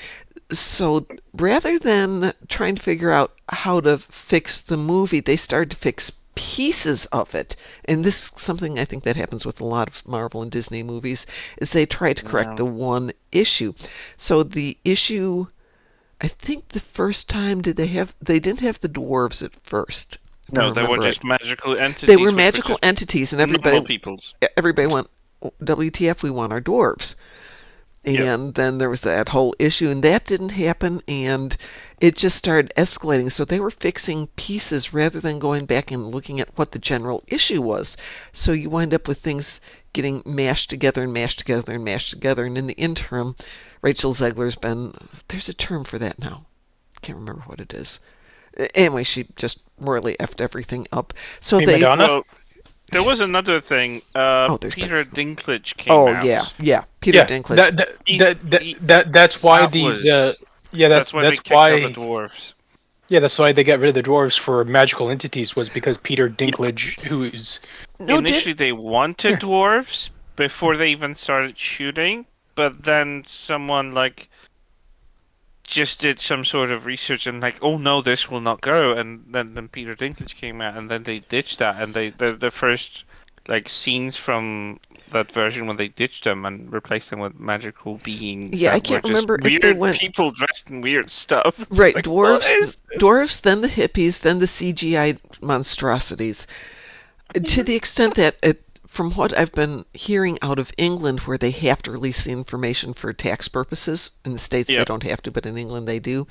So rather than trying to figure out how to fix the movie, they started to fix pieces of it. And this is something I think that happens with a lot of Marvel and Disney movies, is they try to correct the one issue. So the issue, I think the first time they didn't have the dwarves at first. if I No, they were remember just it. magical entities. They were which magical just entities, and normal peoples. everybody went, WTF, we want our dwarves. And then there was that whole issue, and that didn't happen, and it just started escalating. So they were fixing pieces rather than going back and looking at what the general issue was. So you wind up with things getting mashed together and mashed together and mashed together. And in the interim, Rachel Zegler's been, there's a term for that now. Can't remember what it is. Anyway, she just royally effed everything up. So Hey, they. Madonna? Well, there was another thing. there's Peter been- Dinklage came out. yeah. Peter Yeah, Dinklage. that's why That the was- yeah That's why they kicked out the dwarves. yeah, that's why they got rid of the dwarves for magical entities, was because Peter Dinklage, who's Initially, they wanted dwarves before they even started shooting, but then someone just did some sort of research and oh no, this will not go, and then Peter Dinklage came out, and then they ditched that, and the first scenes from that version when they ditched them and replaced them with magical beings. Yeah, that I can't were just remember if weird they went people dressed in weird stuff. right, What dwarves, is this? dwarves, then the hippies, then the CGI monstrosities. To the extent that from what I've been hearing out of England, where they have to release the information for tax purposes, in the States they don't have to, but in England they do,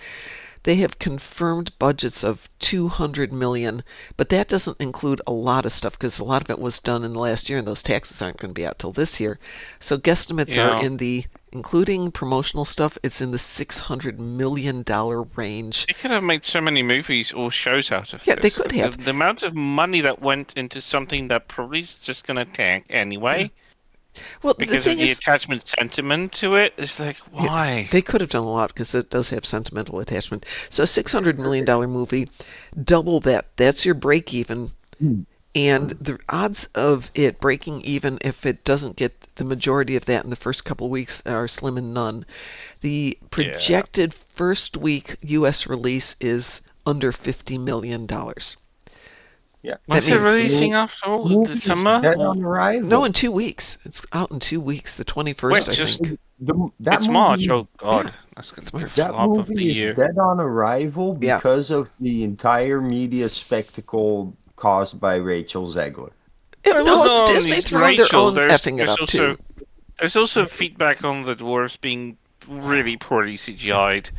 they have confirmed budgets of 200 million, but that doesn't include a lot of stuff, because a lot of it was done in the last year, and those taxes aren't going to be out till this year. So guesstimates are in the, including promotional stuff, it's in the $600 million range. They could have made so many movies or shows out of Yeah, this. they could have. The amount of money that went into something that probably is just going to tank anyway, Well, the because of thing the is, attachment sentiment to it, it's why? they could have done a lot because it does have sentimental attachment. So a $600 million movie, double that. That's your break even. And the odds of it breaking even if it doesn't get the majority of that in the first couple of weeks are slim and none. The projected first week U.S. release is under $50 million. Yeah. When's it releasing after all? The summer? Dead on arrival. No, in 2 weeks. It's out in 2 weeks, the 21st, Wait, I just think. That it's movie, March. Oh God, Yeah. that's gonna be a That flop of the movie is year. dead on arrival Yeah. because of the entire media spectacle caused by Rachel Zegler. It was No, not Disney only threw in their Rachel, own effing it up, too. There's also feedback on the dwarves being really poorly CGI'd.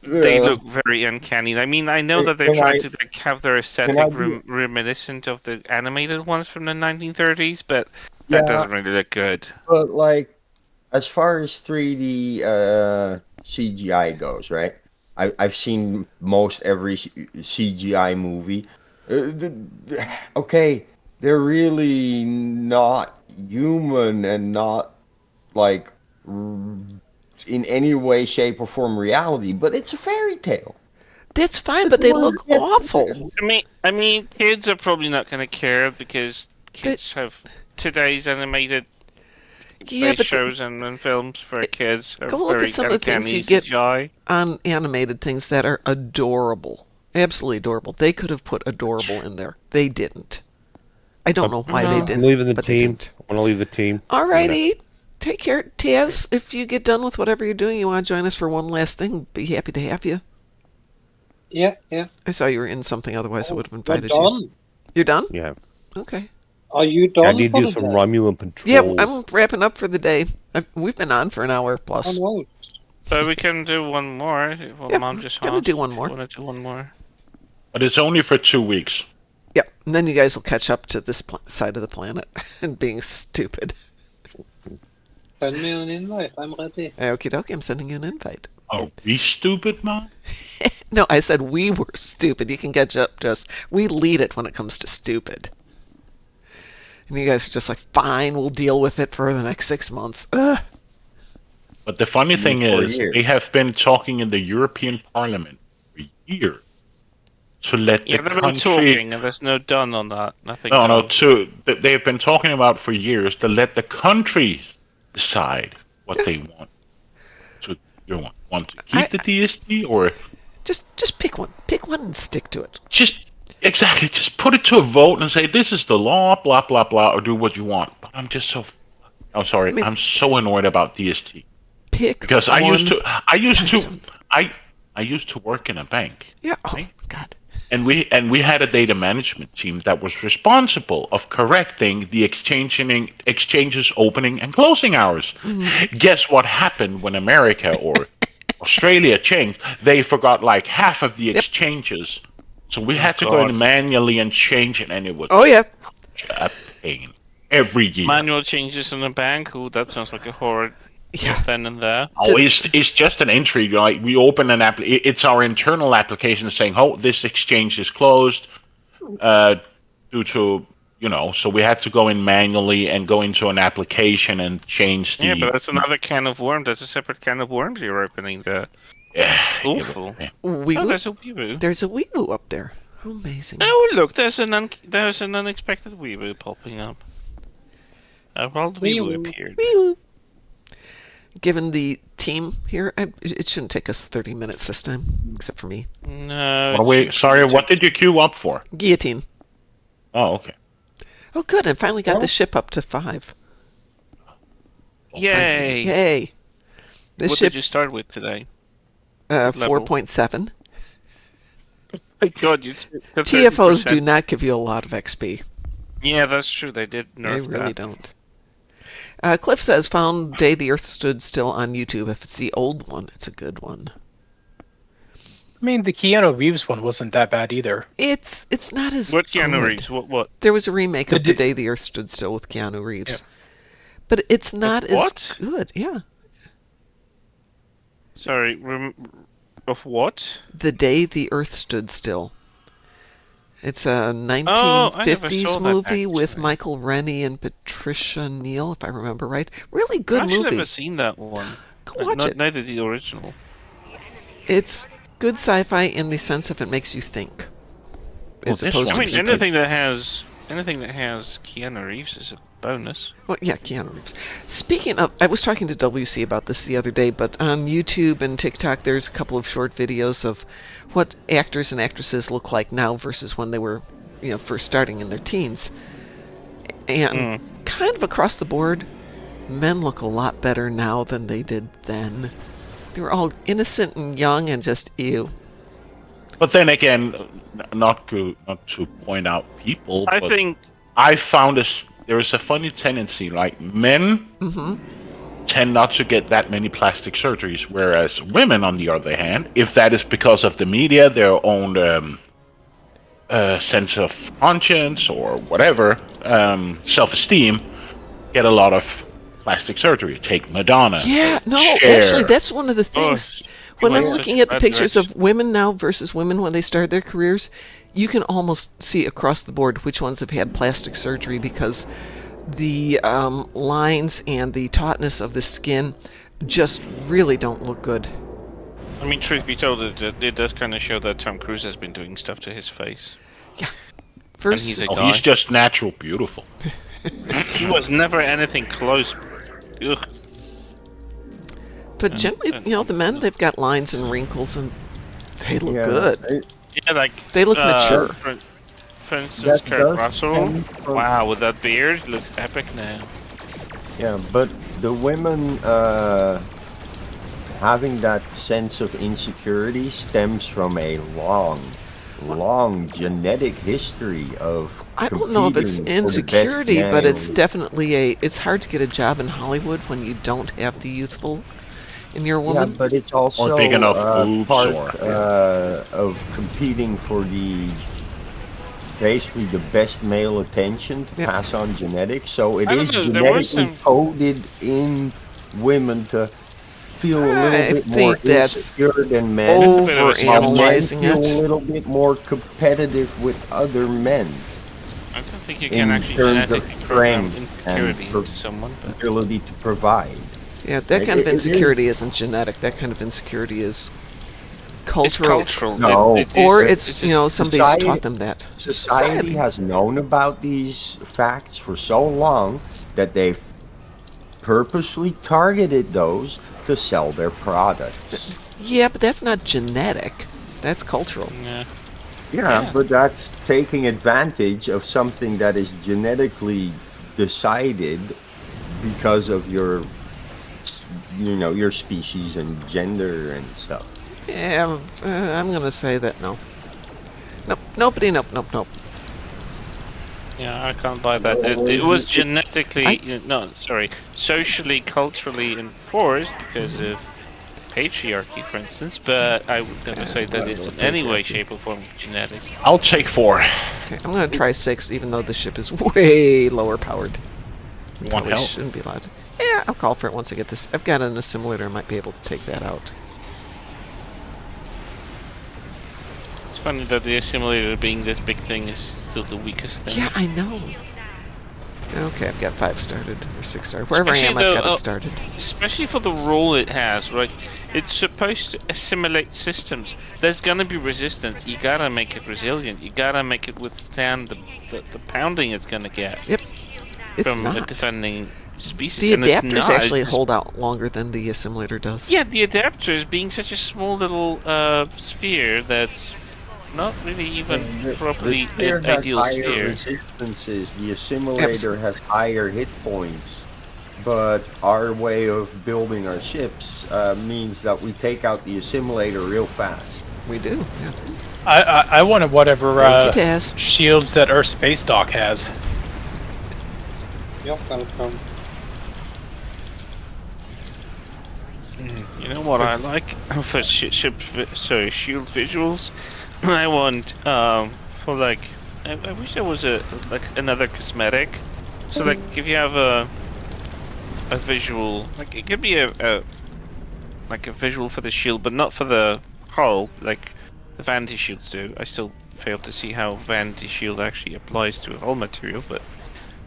They look very uncanny. I mean, I know that they're Can trying I- to have their I aesthetic do- reminiscent of the animated ones from the 1930s, but that doesn't really look good. But as far as 3D CGI goes, right? I've seen most every CGI movie. Okay, they're really not human and not in any way, shape, or form reality, but it's a fairy tale. That's fine, but they look awful. I mean, kids are probably not going to care because kids have today's animated Yeah, but shows and films for kids are go look very at some of the things uncanny you get CGI. on animated things that are adorable. Absolutely adorable. They could have put adorable in there. They didn't. I don't know why they I'm didn't. leaving the but they team. didn't. I want to leave the team. Alrighty. Take care. Taz, if you get done with whatever you're doing, you want to join us for one last thing, be happy to have you. Yeah. I saw you were in something, otherwise I would have We're invited you. done. You're done? Yeah. Okay. Are you done? I need to for do the some day? Romulan patrols. Yeah, I'm wrapping up for the day. We've been on for an hour plus. Oh, no. So we can do one more. Well, Yeah, Mom just gonna asked. do one more. Want to do one more? But it's only for 2 weeks. Yeah, and then you guys will catch up to this side of the planet and being stupid. Send me an invite. I'm ready. Okie dokie, I'm sending you an invite. Are we stupid, Mom? No, I said we were stupid. You can catch up to us. We lead it when it comes to stupid. And you guys are just like, fine, we'll deal with it for the next 6 months. Ugh. But the funny thing For is, years. they have been talking in the European Parliament for years to let Yeah, the they've been country. talking, and there's no done on that. Nothing. No, no. done. They've been talking about for years to let the countries decide what they want. So you want to keep the DST or Just pick one. Pick one and stick to it. just put it to a vote and say this is the law, blah blah blah, or do what you want. But I'm just so. I'm sorry. I'm so annoyed about DST Pick because one. I used to work in a bank. Yeah. Oh, Right? God. And we had a data management team that was responsible of correcting the exchanges opening and closing hours. Guess what happened when America or Australia changed? They forgot like half of the exchanges. So we had to go in manually and change it, and it was Oh, yeah. a pain every year. Manual changes in the bank. Ooh, that sounds like a horror. Yeah. Then and there. Oh, it's just an entry. Like we open an app. It's our internal application saying, "Oh, this exchange is closed," due to So we had to go in manually and go into an application and change the. Yeah, but that's another can of worms. That's a separate can of worms you're opening there. Awful. Yeah. Oh, Weeboo. there's a weeboo. There's a weeboo up there. How amazing. Oh, look, there's an unexpected weeboo popping up. A wild weeboo Weeboo. appeared. Weeboo. Given the team here, it shouldn't take us 30 minutes this time, except for me. No. What what did you queue up for? Guillotine. Oh, okay. Oh, good. I finally got the ship up to 5. Yay! Yay. This What ship, did you start with today? level? 4.7. My God, you. TFOs do not give you a lot of XP. Yeah, that's true. They did nerf They really that. don't. Cliff says, found Day the Earth Stood Still on YouTube. If it's the old one, it's a good one. I mean, the Keanu Reeves one wasn't that bad either. It's not as What Keanu good. Reeves? What? There was a remake The of The di- Day the Earth Stood Still with Keanu Reeves. Yeah. But it's not as what? good. Yeah. Sorry, of what? The Day the Earth Stood Still. It's a I never saw 1950s that, movie with actually. Michael Rennie and Patricia Neal, if I remember right. Really good I've actually movie. never seen that one. Go watch it. Neither the original. It's good sci-fi in the sense of it makes you think. As this opposed one to I mean, people. anything that has Keanu Reeves is a bonus. Well, yeah, Keanu Reeves. Speaking of, I was talking to WC about this the other day, but on YouTube and TikTok, there's a couple of short videos of what actors and actresses look like now versus when they were, first starting in their teens. And kind of across the board, men look a lot better now than they did then. They were all innocent and young and just ew. But then again, not to point out people, I but think I found there is a funny tendency, like men tend not to get that many plastic surgeries, whereas women, on the other hand, if that is because of the media, their own sense of conscience or whatever, self-esteem, get a lot of plastic surgery. Take Madonna. Yeah, take no, Cher. actually, that's one of the things. When I'm yeah. looking at the Bad pictures direction. of women now versus women when they start their careers, you can almost see across the board which ones have had plastic surgery because the lines and the tautness of the skin just really don't look good. I mean, truth be told, it does kind of show that Tom Cruise has been doing stuff to his face. First, he's a Oh, guy. he's just natural beautiful. He was never anything close. Ugh. but generally, the men, they've got lines and wrinkles, and they look good. Yeah, like They look mature. For instance, That Kurt does Russell. come from- Wow, with that beard, looks epic now. Yeah, but the women having that sense of insecurity stems from a long genetic history of I don't know if it's competing for the best insecurity, but it's male. definitely it's hard to get a job in Hollywood when you don't have the youthful in your Yeah, woman. but it's also big enough boobs part or- of competing for basically the best male attention to Yep. pass on genetics. So it I don't is know, there were genetically some- coded in women to feel a little I bit more think that's insecure than men. It's a bit of a over small- And men analyzing feel a it. little bit more competitive with other men. I don't think you In can actually terms of genetically program strength insecurity and into someone, but Ability to provide. Yeah, that kind of It is- insecurity isn't genetic. That kind of insecurity is cultural. it's cultural. No. Or is- it's, somebody's society- taught them that. Society has known about these facts for so long that they've purposely targeted those to sell their products. Yeah, but that's not genetic. That's cultural. Yeah. Yeah, but that's taking advantage of something that is genetically decided because of your species and gender and stuff. Yeah, I'm gonna say that no. Nope. Nobody. Nope. Yeah, I can't buy that. It was genetically, socially, culturally enforced because of patriarchy, for instance. But I would never say that it's in any way, shape, or form genetic. I'll take 4. Okay, I'm gonna try 6, even though the ship is way lower powered. You want Probably help? shouldn't be allowed. Yeah, I'll call for it once I get this. I've got an assimilator. I might be able to take that out. It's funny that the assimilator being this big thing is still the weakest thing. Yeah, I know. Okay, I've got 5 started, or 6 started. Wherever I am, Especially I've got though, it started. Especially for the role it has, right? It's supposed to assimilate systems. There's gonna be resistance. You gotta make it resilient. You gotta make it withstand the pounding it's gonna get Yep. It's from a not. defending species. The and it's adapters not, actually it's- hold out longer than the assimilator does. Yeah, the adapters being such a small little sphere that's not really even properly The sphere an has ideal higher sphere. resistances. The assimilator has higher hit points. But our way of building our ships means that we take out the assimilator real fast. We do. Yeah. I wanted whatever Thank you, Taz. shields that Earth Space Dock has. Yep, that'll come. You know what I like for shield visuals? I want for like I wish there was another cosmetic. So like if you have a visual, like it could be a visual for the shield, but not for the hull like the vanity shields do. I still fail to see how vanity shield actually applies to a hull material, but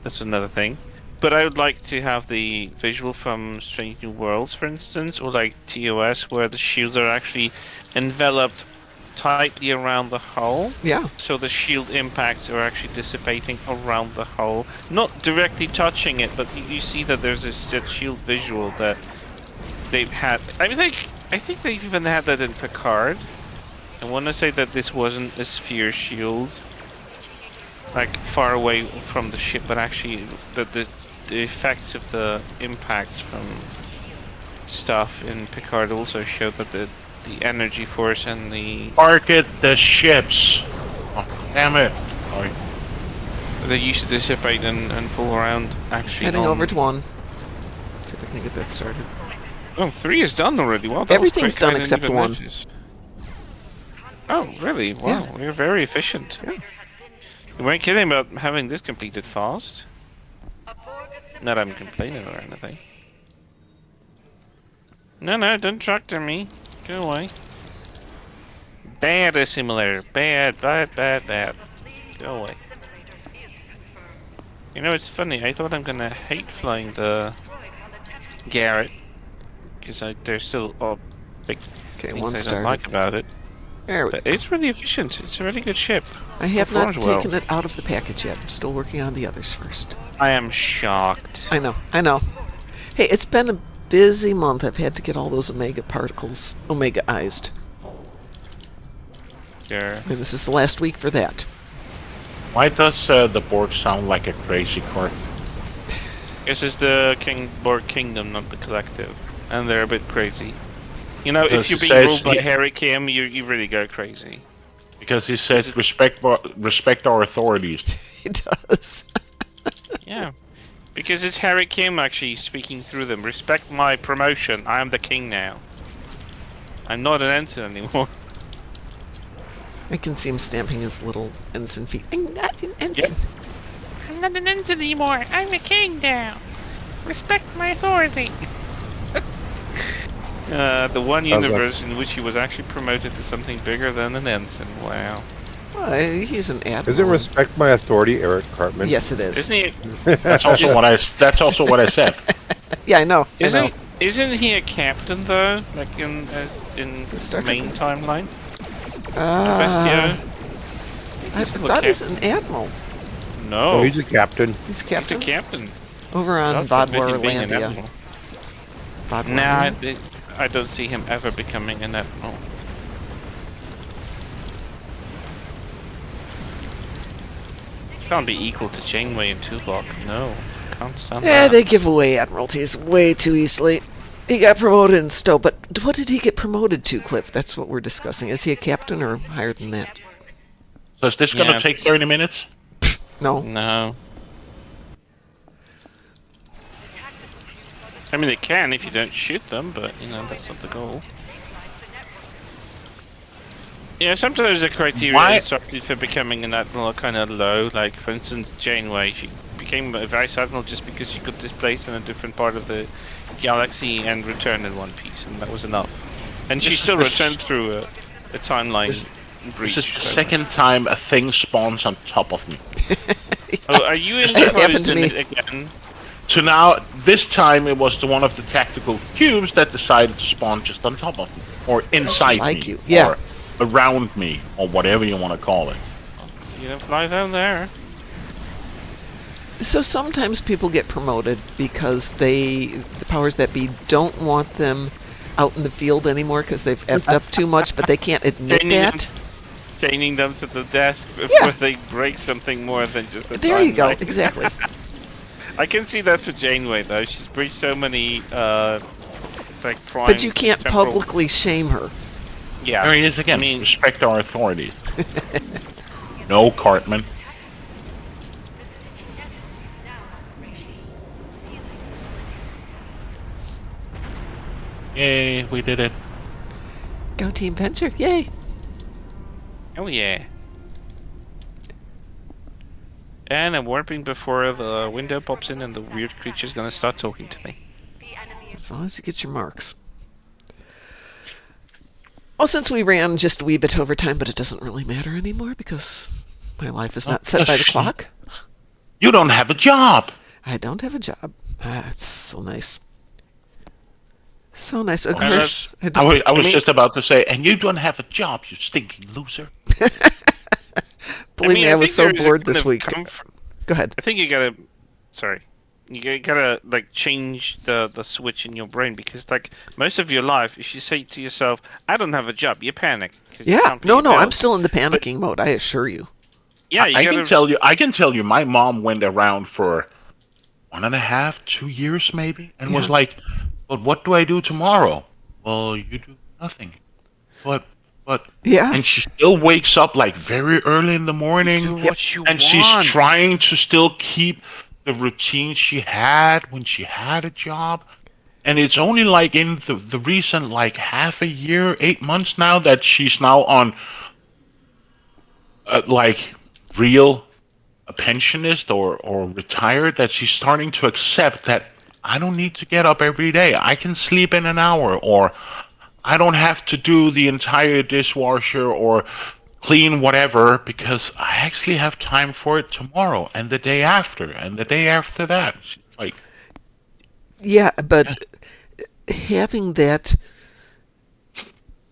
that's another thing. But I would like to have the visual from Strange New Worlds, for instance, or like TOS, where the shields are actually enveloped tightly around the hull. Yeah. So the shield impacts are actually dissipating around the hull, not directly touching it, but you see that there's that shield visual that they've had. I think they've even had that in Picard. I want to say that this wasn't a sphere shield, like far away from the ship, but actually the effects of the impacts from stuff in Picard also showed that the energy force and the Target the ships. Oh, damn it. Sorry. they used to dissipate and pull around actually. Heading over to 1. See if I can get that started. Oh, 3 is done already. Wow, that was Everything's quick. done I didn't except even 1. notice. Oh, really? Wow, Yeah. we're very efficient. Yeah. You weren't kidding about having this completed fast. Not I'm complaining or anything. No, don't tractor me. Go away. Bad assimilator. Bad. Go away. You know, it's funny. I thought I'm gonna hate flying the Garrett. Because they're still all big Okay, things one I don't started. like about it. There we But go. it's really efficient. It's a really good ship. I have not Performs well. taken it out of the package yet. I'm still working on the others first. I am shocked. I know. Hey, it's been a busy month. I've had to get all those omega particles omega-ized. Sure. And this is the last week for that. Why does the board sound like a crazy card? This is the Borg Kingdom, not the Collective. And they're a bit crazy. You know, Because if you're it being says ruled by he- Harry Kim, you really go crazy. Because he said It's- respect our authorities. He does. Yeah. Because it's Harry Kim actually speaking through them. Respect my promotion. I am the king now. I'm not an ensign anymore. I can see him stamping his little ensign feet. I'm not an ensign. I'm not an ensign anymore. I'm a king now. Respect my authority. The one Sounds universe in which he was actually promoted to something bigger than an ensign. Wow. Well, he's an admiral. Is it respect my authority, Eric Cartman? Yes, it is. Isn't he? That's also what I. That's also what I said. Yeah, I know. Isn't he a captain though? Like in Star Trek. main timeline? I He's still a thought he's captain. an admiral. No, Oh, he's a captain. He's he's a captain captain. over on Not for him being an Vodwarlandia. admiral. Vodwarlandia? Nah, I don't see him ever becoming an admiral. Can't be equal to Janeway and Tuvok. No, can't stand Yeah, that. they give away admiralties way too easily. He got promoted in Stowe, but what did he get promoted to, Cliff? That's what we're discussing. Is he a captain or higher than that? So is this gonna Yeah. take 30 minutes? No. No. I mean, it can if you don't shoot them, but you know that's not the goal. Yeah, sometimes the criteria Why- instructed for becoming an admiral are kind of low. Like, for instance, Janeway, she became a vice admiral just because she got displaced in a different part of the galaxy and returned in one piece, and that was enough. And she This is still the returned through a timeline breach. This is the so- second time a thing spawns on top of me. Oh, are you That happened enclosed to in me. it again? So now, this time it was one of the tactical cubes that decided to spawn just on top of me, or inside Like me, you. Yeah. or around me, or whatever you want to call it. You don't fly down there. So sometimes people get promoted because the powers that be don't want them out in the field anymore because they've effed up too much, but they can't admit Chaining them- that. Chaining them to the desk before Yeah. they break something more than just a There you go. timeline. Exactly. I can see that for Janeway though. She's breached so many like prime. But you can't temporal- publicly shame her. Yeah. There he is again. I mean- Respect our authorities. No, Cartman. Yay, we did it. Go Team Venture. Yay. Oh yeah. And I'm warping before the window pops in and the weird creature's gonna start talking to me. As long as you get your marks. Well, since we ran just a wee bit over time, but it doesn't really matter anymore because my life is not set by the clock. You don't have a job. I don't have a job. Ah, it's so nice. So nice. Of Okay, course, that's- I was mean- just about to say, and you don't have a job, you stinking loser. believe me, I was think so there is a bored kind this of week. comfort- Go ahead. I think you gotta. Sorry. You gotta like change the switch in your brain because like most of your life, if you say to yourself, "I don't have a job," you panic. 'Cause you Yeah, can't pay no, your no, I'm bills. still in the panicking mode. I assure you. Yeah, you I gotta. can tell you, my mom went around for 1.5, 2 years maybe, and was Yeah. like, "But what do I do tomorrow?" Well, you do nothing. But, Yeah. and she still wakes up like very early in the morning, do what you and want. she's trying to still keep the routine she had when she had a job. And it's only like in the recent like half a year, 8 months now that she's now on like real a pensionist or retired, that she's starting to accept that I don't need to get up every day. I can sleep in an hour, or I don't have to do the entire dishwasher or clean whatever because I actually have time for it tomorrow and the day after and the day after that. She's like, Yeah, but having that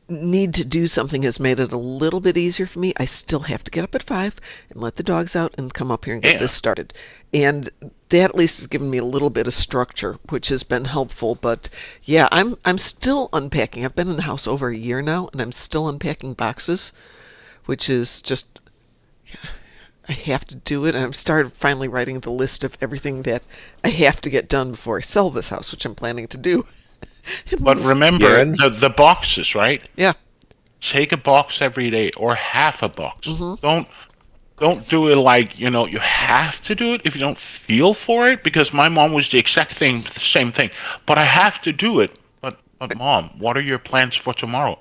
need to do something has made it a little bit easier for me. I still have to get up at 5 and let the dogs out and come up here and get this started. And that at least has given me a little bit of structure, which has been helpful. But yeah, I'm still unpacking. I've been in the house over a year now, and I'm still unpacking boxes, which is just, I have to do it. And I've started finally writing the list of everything that I have to get done before I sell this house, which I'm planning to do. But remember, the boxes, right? Yeah. Take a box every day or half a box. Mm-hmm. Don't do it like, you have to do it if you don't feel for it, because my mom was the exact same thing. But I have to do it. But Mom, what are your plans for tomorrow?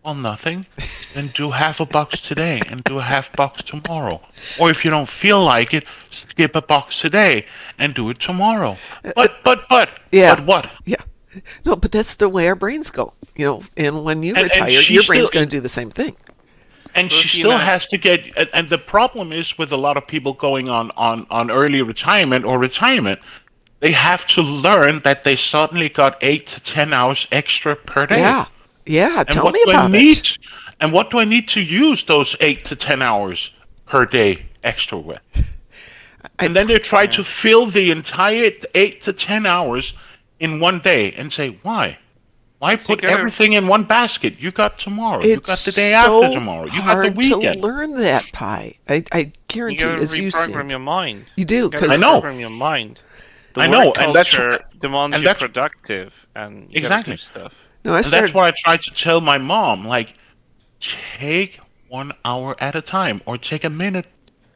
Well, nothing. Then do half a box today and do a half box tomorrow. Or if you don't feel like it, skip a box today and do it tomorrow. But yeah. But what? Yeah. No, but that's the way our brains go, and when you retire, your brain's going to do the same thing. And she still has to get, and the problem is with a lot of people going on early retirement or retirement, they have to learn that they suddenly got 8 to 10 hours extra per day. Yeah, tell me about it. And what do I need to use those 8 to 10 hours per day extra with? And then they try to fill the entire 8 to 10 hours in one day and say, why? Why put everything in one basket? You got tomorrow. You got the day after tomorrow. You got the weekend. It's so hard to learn that, Pi. I guarantee, as you said. You gotta reprogram your mind. You do, because I know. Reprogram your mind. I know, and that's demands you productive and you exactly do stuff. No, and that's why I try to tell my mom, like, take 1 hour at a time or take a minute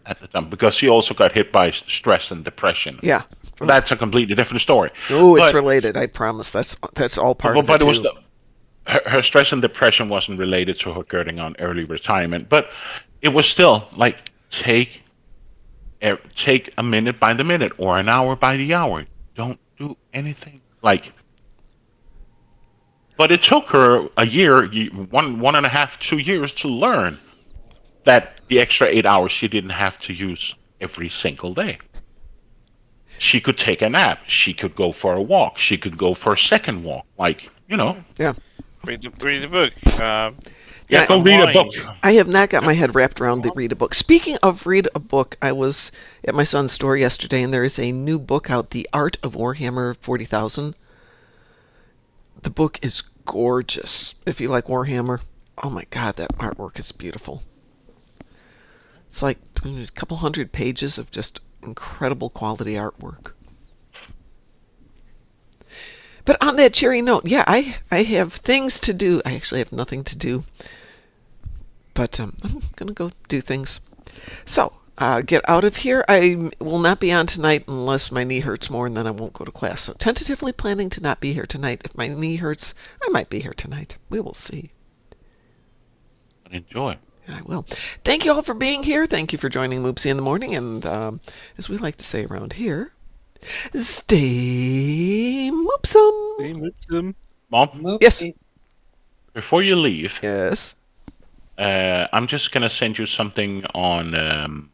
at a time, because she also got hit by stress and depression. Yeah. That's a completely different story. Oh, it's related. I promise. That's all part of it. But it was her stress and depression wasn't related to her getting on early retirement. But it was still like take a minute by the minute or an hour by the hour. Don't do anything like. But it took her a year, 1.5, 2 years to learn that the extra 8 hours she didn't have to use every single day. She could take a nap. She could go for a walk. She could go for a second walk. Yeah. Read the book. Go read a book. I have not got my head wrapped around the read a book. Speaking of read a book, I was at my son's store yesterday, and there is a new book out, The Art of Warhammer 40,000. The book is gorgeous. If you like Warhammer, oh my God, that artwork is beautiful. It's like a couple hundred pages of just incredible quality artwork. But on that cheery note, yeah, I have things to do. I actually have nothing to do, but I'm gonna go do things. So get out of here. I will not be on tonight unless my knee hurts more, and then I won't go to class. So tentatively planning to not be here tonight. If my knee hurts, I might be here tonight. We will see. Enjoy. I will. Thank you all for being here. Thank you for joining Moopsy in the morning. And as we like to say around here, stay moopsome. Stay moopsome. Mom? Yes. Before you leave, yes, I'm just going to send you something on...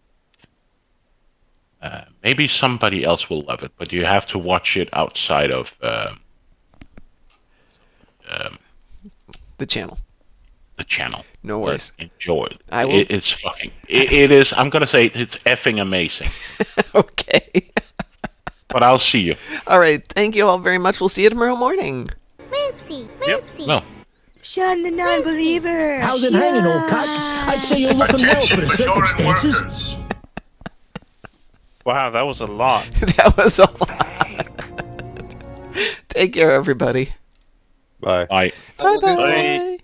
maybe somebody else will love it, but you have to watch it outside of... the channel. The channel. No worries. Enjoy it. I will. It's fucking... It is... I'm going to say it's effing amazing. Okay. But I'll see you. All right. Thank you all very much. We'll see you tomorrow morning. Moopsy. No. Sean the non-believer. How's it hanging, old cock? I'd say you're looking well for the circumstances. Wow, that was a lot. That was a lot. Take care, everybody. Bye. Bye. Bye-bye. Bye.